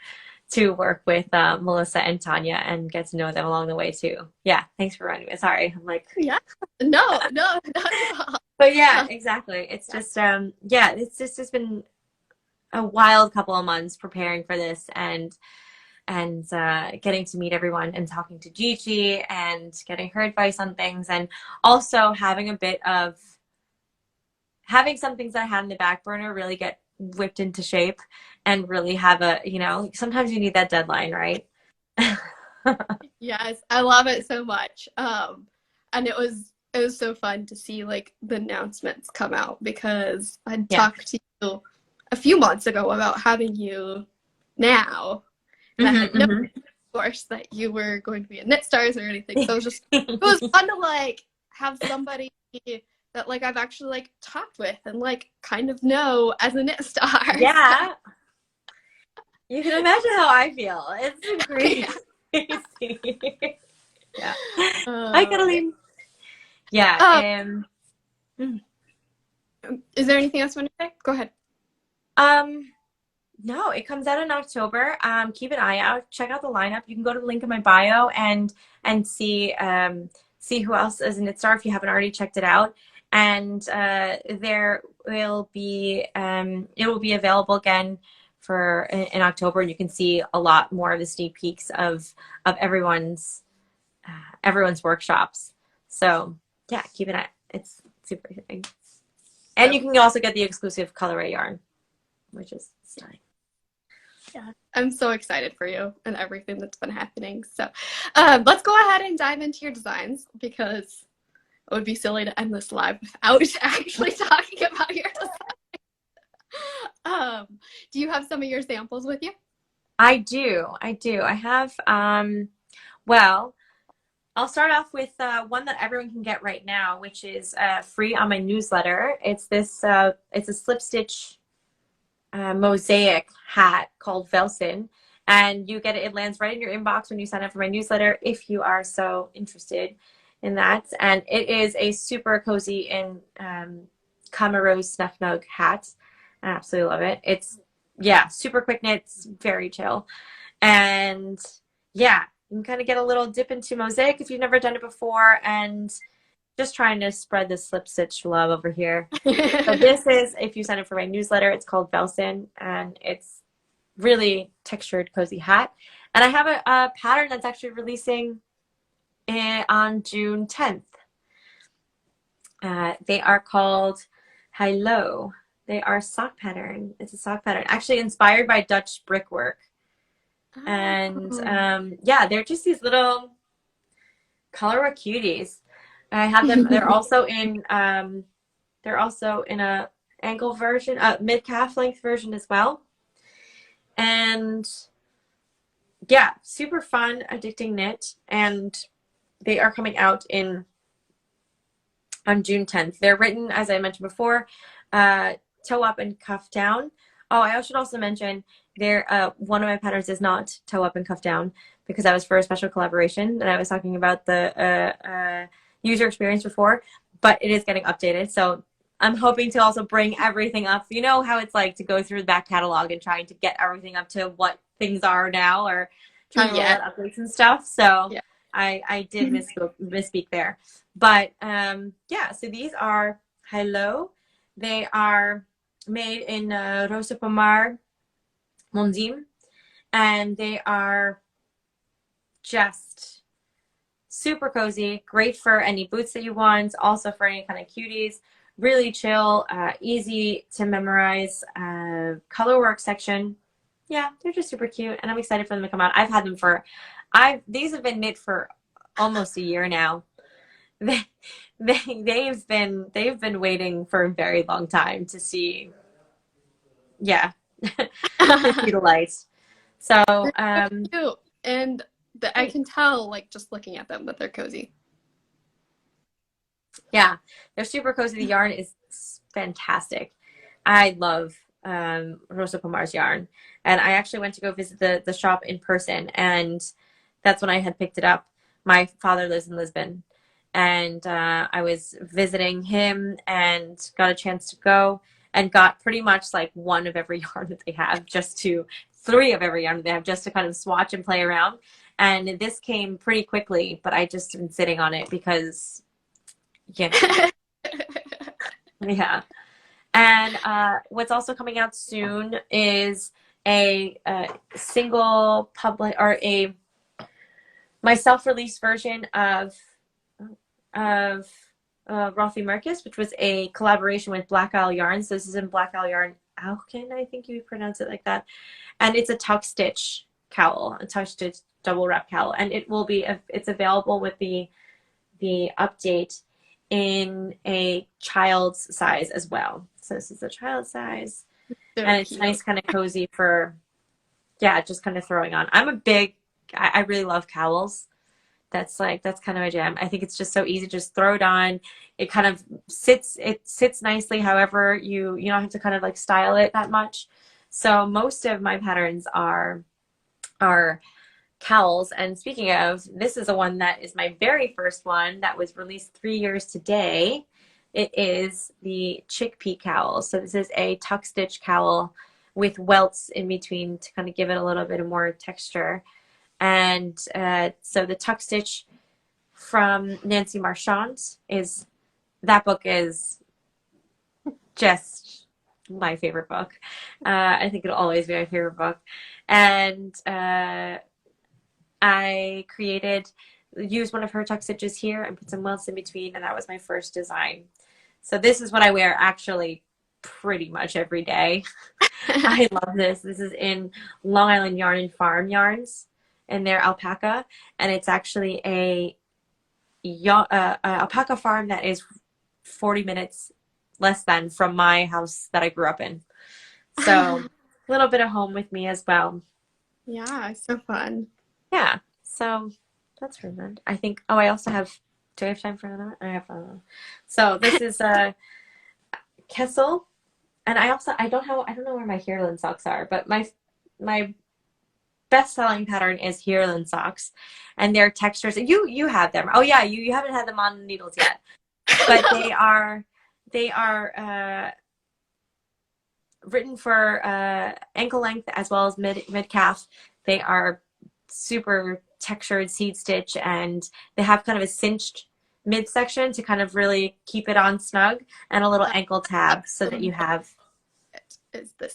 B: to work with Melissa and Tanya and get to know them along the way too. Yeah, thanks for running me. Sorry, I'm like,
A: Yeah. No, not at all.
B: but yeah, exactly. It's just yeah, it's been a wild couple of months preparing for this and getting to meet everyone and talking to Gigi and getting her advice on things, and also having some things that I had in the back burner really get whipped into shape and really have a, sometimes you need that deadline, right?
A: Yes, I love it so much. And it was so fun to see like the announcements come out, because I talked to you a few months ago about having you now. And I had no idea, of course, that you were going to be at Knit Stars or anything. So it was fun to like have somebody that like I've actually like talked with and like kind of know as a Knit Star.
B: Yeah. You can imagine how I feel. It's crazy. Yeah. Hi, Cataline. Yeah.
A: Is there anything else you want to say? Go ahead.
B: No, it comes out in October. Keep an eye out. Check out the lineup. You can go to the link in my bio and see who else is in Knit Star if you haven't already checked it out. And there will be it will be available again in October, and you can see a lot more of the sneak peeks of everyone's workshops. So yeah, keep an eye. It's super exciting. And you can also get the exclusive colorway yarn, which is stunning.
A: Yeah, I'm so excited for you and everything that's been happening. So let's go ahead and dive into your designs, because it would be silly to end this live without actually talking about your design. Do you have some of your samples with you?
B: I do. I have, well, I'll start off with one that everyone can get right now, which is free on my newsletter. It's this, it's a slip stitch mosaic hat called Velsin, and you get it. It lands right in your inbox when you sign up for my newsletter, if you are so interested in that. And it is a super cozy and Camaro Snuff Nug hat. I absolutely love it. It's super quick knits, very chill, and yeah, you can kind of get a little dip into mosaic if you've never done it before, and just trying to spread the slip stitch love over here. So this is, if you sign up for my newsletter, it's called Velsin, and it's really textured, cozy hat. And I have a pattern that's actually releasing on June 10th. They are called Hello. They are sock pattern. It's a sock pattern, actually inspired by Dutch brickwork. Oh. And yeah, they're just these little colorful cuties. I have them. They're also in a ankle version, mid calf length version as well. And yeah, super fun, addicting knit. And they are coming out on June 10th. They're written, as I mentioned before, toe up and cuff down. Oh, I should also mention one of my patterns is not toe up and cuff down, because that was for a special collaboration, and I was talking about the user experience before, but it is getting updated. So I'm hoping to also bring everything up. You know how it's like to go through the back catalog and trying to get everything up to what things are now, or trying to roll out updates and stuff. So yeah. I did misspeak there. But yeah, so these are Hello. They are made in Rosa Pomar Mondim, and they are just super cozy, great for any boots that you want, also for any kind of cuties, really chill, easy to memorize, color work section. Yeah, they're just super cute, and I'm excited for them to come out. I've had them these have been knit for almost a year now. They've been waiting for a very long time to see, to see the light. So
A: and I can tell, like, just looking at them, that they're cozy.
B: Yeah, they're super cozy. The yarn is fantastic. I love Rosa Pomar's yarn, and I actually went to go visit the shop in person, and that's when I had picked it up. My father lives in Lisbon, and I was visiting him and got a chance to go and got pretty much like one of every yarn that they have, just to 3 of every yarn they have just to kind of swatch and play around. And this came pretty quickly, but I just been sitting on it because, you know, yeah. And what's also coming out soon is a single public or my self-release version of Ralphie Marcus, which was a collaboration with Black Isle Yarns. So this is in Black Isle Yarn Alkin, I think you would pronounce it like that. And it's a tuck stitch cowl, a tuck stitch double wrap cowl, and it will be it's available with the update in a child's size as well. So this is a child size, and it's nice, kind of cozy for, yeah, just kind of throwing on. I really love cowls. That's kind of my jam. I think it's just so easy. Just throw it on. It kind of sits nicely. However, you don't have to kind of like style it that much. So most of my patterns are cowls. And speaking of, this is the one that is my very first one that was released 3 years today. It is the Chickpea Cowl. So this is a tuck stitch cowl with welts in between to kind of give it a little bit of more texture. And so the tuck stitch from Nancy Marchand that book is just my favorite book. I think it'll always be my favorite book. And I used one of her tuck stitches here and put some welts in between, and that was my first design. So this is what I wear actually pretty much every day. I love this. This is in Long Island Yarn and Farm Yarns, and they're alpaca, and it's actually a alpaca farm that is 40 minutes less than from my house that I grew up in. So a little bit of home with me as well.
A: Yeah, so fun.
B: Yeah, so that's really fun. I think, I also have, do I have time for another? I have, so this is Kessel, and I don't know where my Lynn Socks are, but my best-selling pattern is Lynn Socks, and their textures, you have them. Oh yeah, you haven't had them on needles yet, but they are written for ankle length as well as mid calf. They are super textured seed stitch, and they have kind of a cinched midsection to kind of really keep it on snug, and a little ankle tab so that you have
A: is the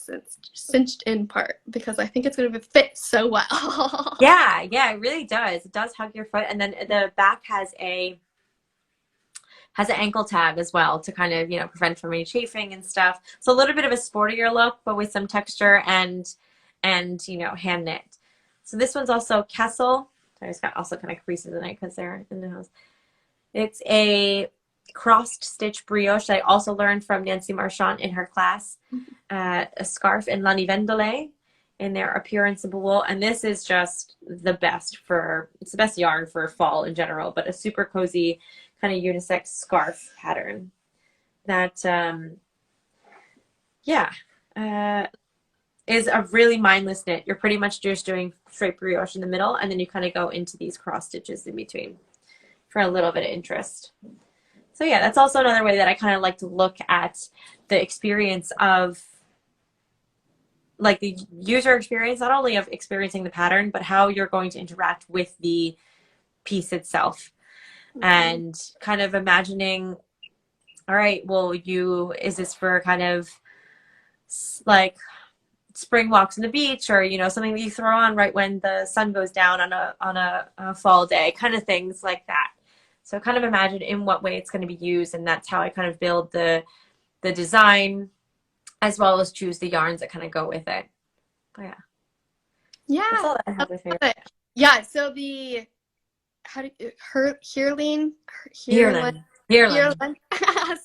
A: cinched in part, because I think it's going to fit so well.
B: yeah, it really does. It does hug your foot, and then the back has an ankle tab as well to kind of, prevent from any chafing and stuff. So a little bit of a sportier look, but with some texture and hand knit. So this one's also Kessel. It's got also kind of creases in it because they're in the house. It's a crossed stitch brioche that I also learned from Nancy Marchand in her class. A scarf in La Nivendole in their appearance wool, and this is just the best it's the best yarn for fall in general, but a super cozy kind of unisex scarf pattern that is a really mindless knit. You're pretty much just doing straight brioche in the middle, and then you kind of go into these cross stitches in between for a little bit of interest. So yeah, that's also another way that I kind of like to look at the experience of, like, the user experience, not only of experiencing the pattern, but how you're going to interact with the piece itself. Mm-hmm. And kind of imagining, all right, well, is this for kind of like spring walks on the beach, or something that you throw on right when the sun goes down on a fall day, kind of things like that. So kind of imagine in what way it's going to be used, and that's how I kind of build the design, as well as choose the yarns that kind of go with it. But
A: yeah,
B: that's all that I have with here.
A: Yeah, so the Heerlen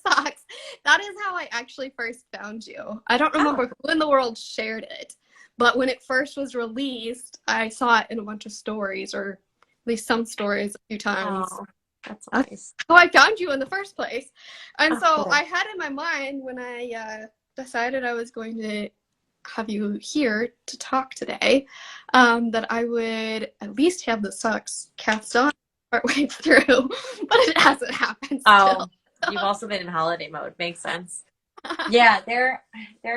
A: socks. That is how I actually first found you. I don't remember who in the world shared it, but when it first was released, I saw it in a bunch of stories, or at least some stories, a few times.
B: Oh, that's nice.
A: How I found you in the first place. And so
B: cool.
A: I had in my mind, when I decided I was going to have you here to talk today, that I would at least have the socks cast on partway through, but it hasn't happened still.
B: You've also been in holiday mode. Makes sense. Yeah, they're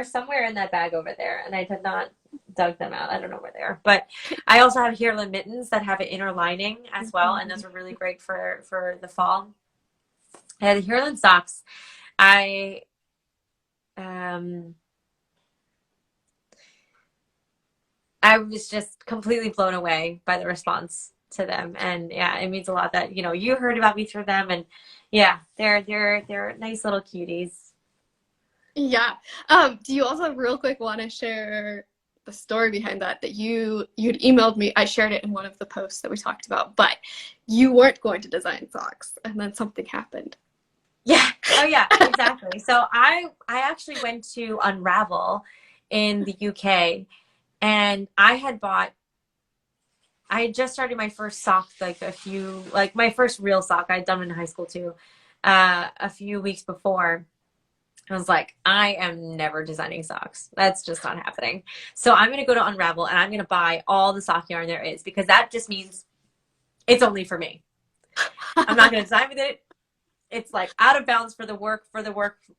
B: somewhere in that bag over there, and I did not dug them out. I don't know where they are. But I also have Heirloom mittens that have an inner lining as well, and those are really great for the fall. And the Heirloom socks, I was just completely blown away by the response to them. And yeah, it means a lot that, you heard about me through them. And yeah, they're nice little cuties.
A: Yeah. Do you also real quick want to share the story behind that you'd emailed me? I shared it in one of the posts that we talked about, but you weren't going to design socks and then something happened.
B: Yeah. Oh yeah, exactly. So I actually went to Unravel in the UK, and I had just started my first sock, my first real sock. I'd done in high school too, a few weeks before. I was like, I am never designing socks. That's just not happening. So I'm going to go to Unravel and I'm going to buy all the sock yarn there is, because that just means it's only for me. I'm not going to design with it. It's like out of bounds for the work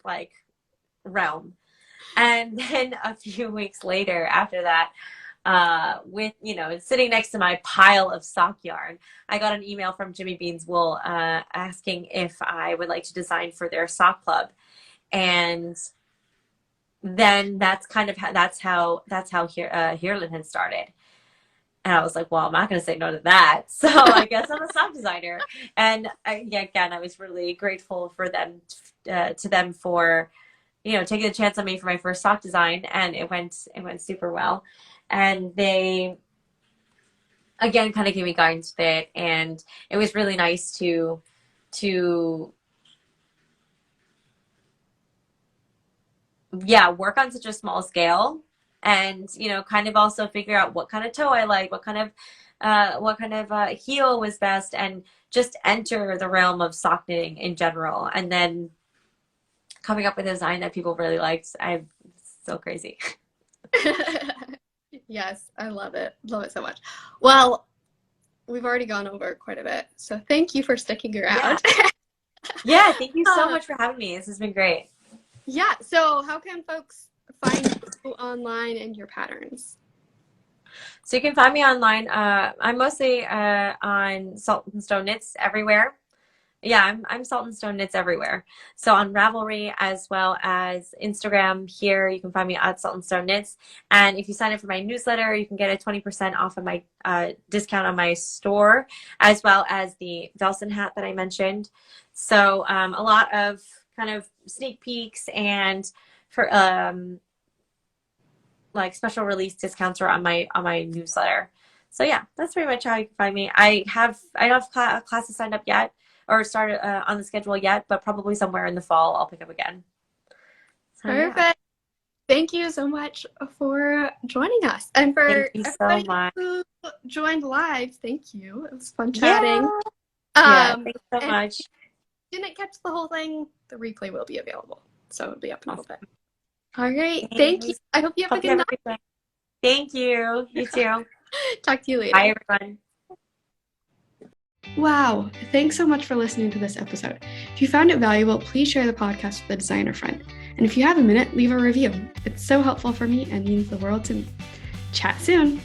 B: like realm. And then a few weeks later after that, with, sitting next to my pile of sock yarn, I got an email from Jimmy Bean's Wool, asking if I would like to design for their sock club. And then that's how Heirloom had started. And I was like, well, I'm not going to say no to that. So I guess I'm a sock designer. And again, I was really grateful for them, to them for, taking the chance on me for my first sock design. And it went super well. And they, again, kind of gave me guidance with it. And it was really nice to work on such a small scale, and kind of also figure out what kind of toe I like, what kind of heel was best, and just enter the realm of sock knitting in general, and then coming up with a design that people really liked. I'm so crazy.
A: Yes, I love it so much. Well, we've already gone over quite a bit, so thank you for sticking around.
B: Yeah, thank you so much for having me. This has been great.
A: Yeah, so how can folks find you online and your patterns?
B: So you can find me online. I'm mostly on Salt and Stone Knits everywhere. Yeah, I'm Salt and Stone Knits everywhere. So on Ravelry as well as Instagram here, you can find me at Salt and Stone Knits. And if you sign up for my newsletter, you can get a 20% off of my discount on my store, as well as the Velson hat that I mentioned. So a lot of kind of sneak peeks and for like special release discounts are on my newsletter. So yeah, that's pretty much how you can find me. I don't have classes signed up yet or started on the schedule yet, but probably somewhere in the fall I'll pick up again. So,
A: perfect.
B: Yeah.
A: Thank you so much for joining us, and for
B: everybody
A: who joined live. Thank you. It was fun chatting.
B: Thanks so much.
A: Didn't catch the whole thing, the replay will be available, so it'll be up in a little bit. All right, thank you. I hope you have a good night.
B: Thank you. You too.
A: Talk to you later.
B: Bye, everyone.
A: Wow, thanks so much for listening to this episode. If you found it valuable, please share the podcast with a designer friend. And if you have a minute, leave a review. It's so helpful for me and means the world to me. Chat soon.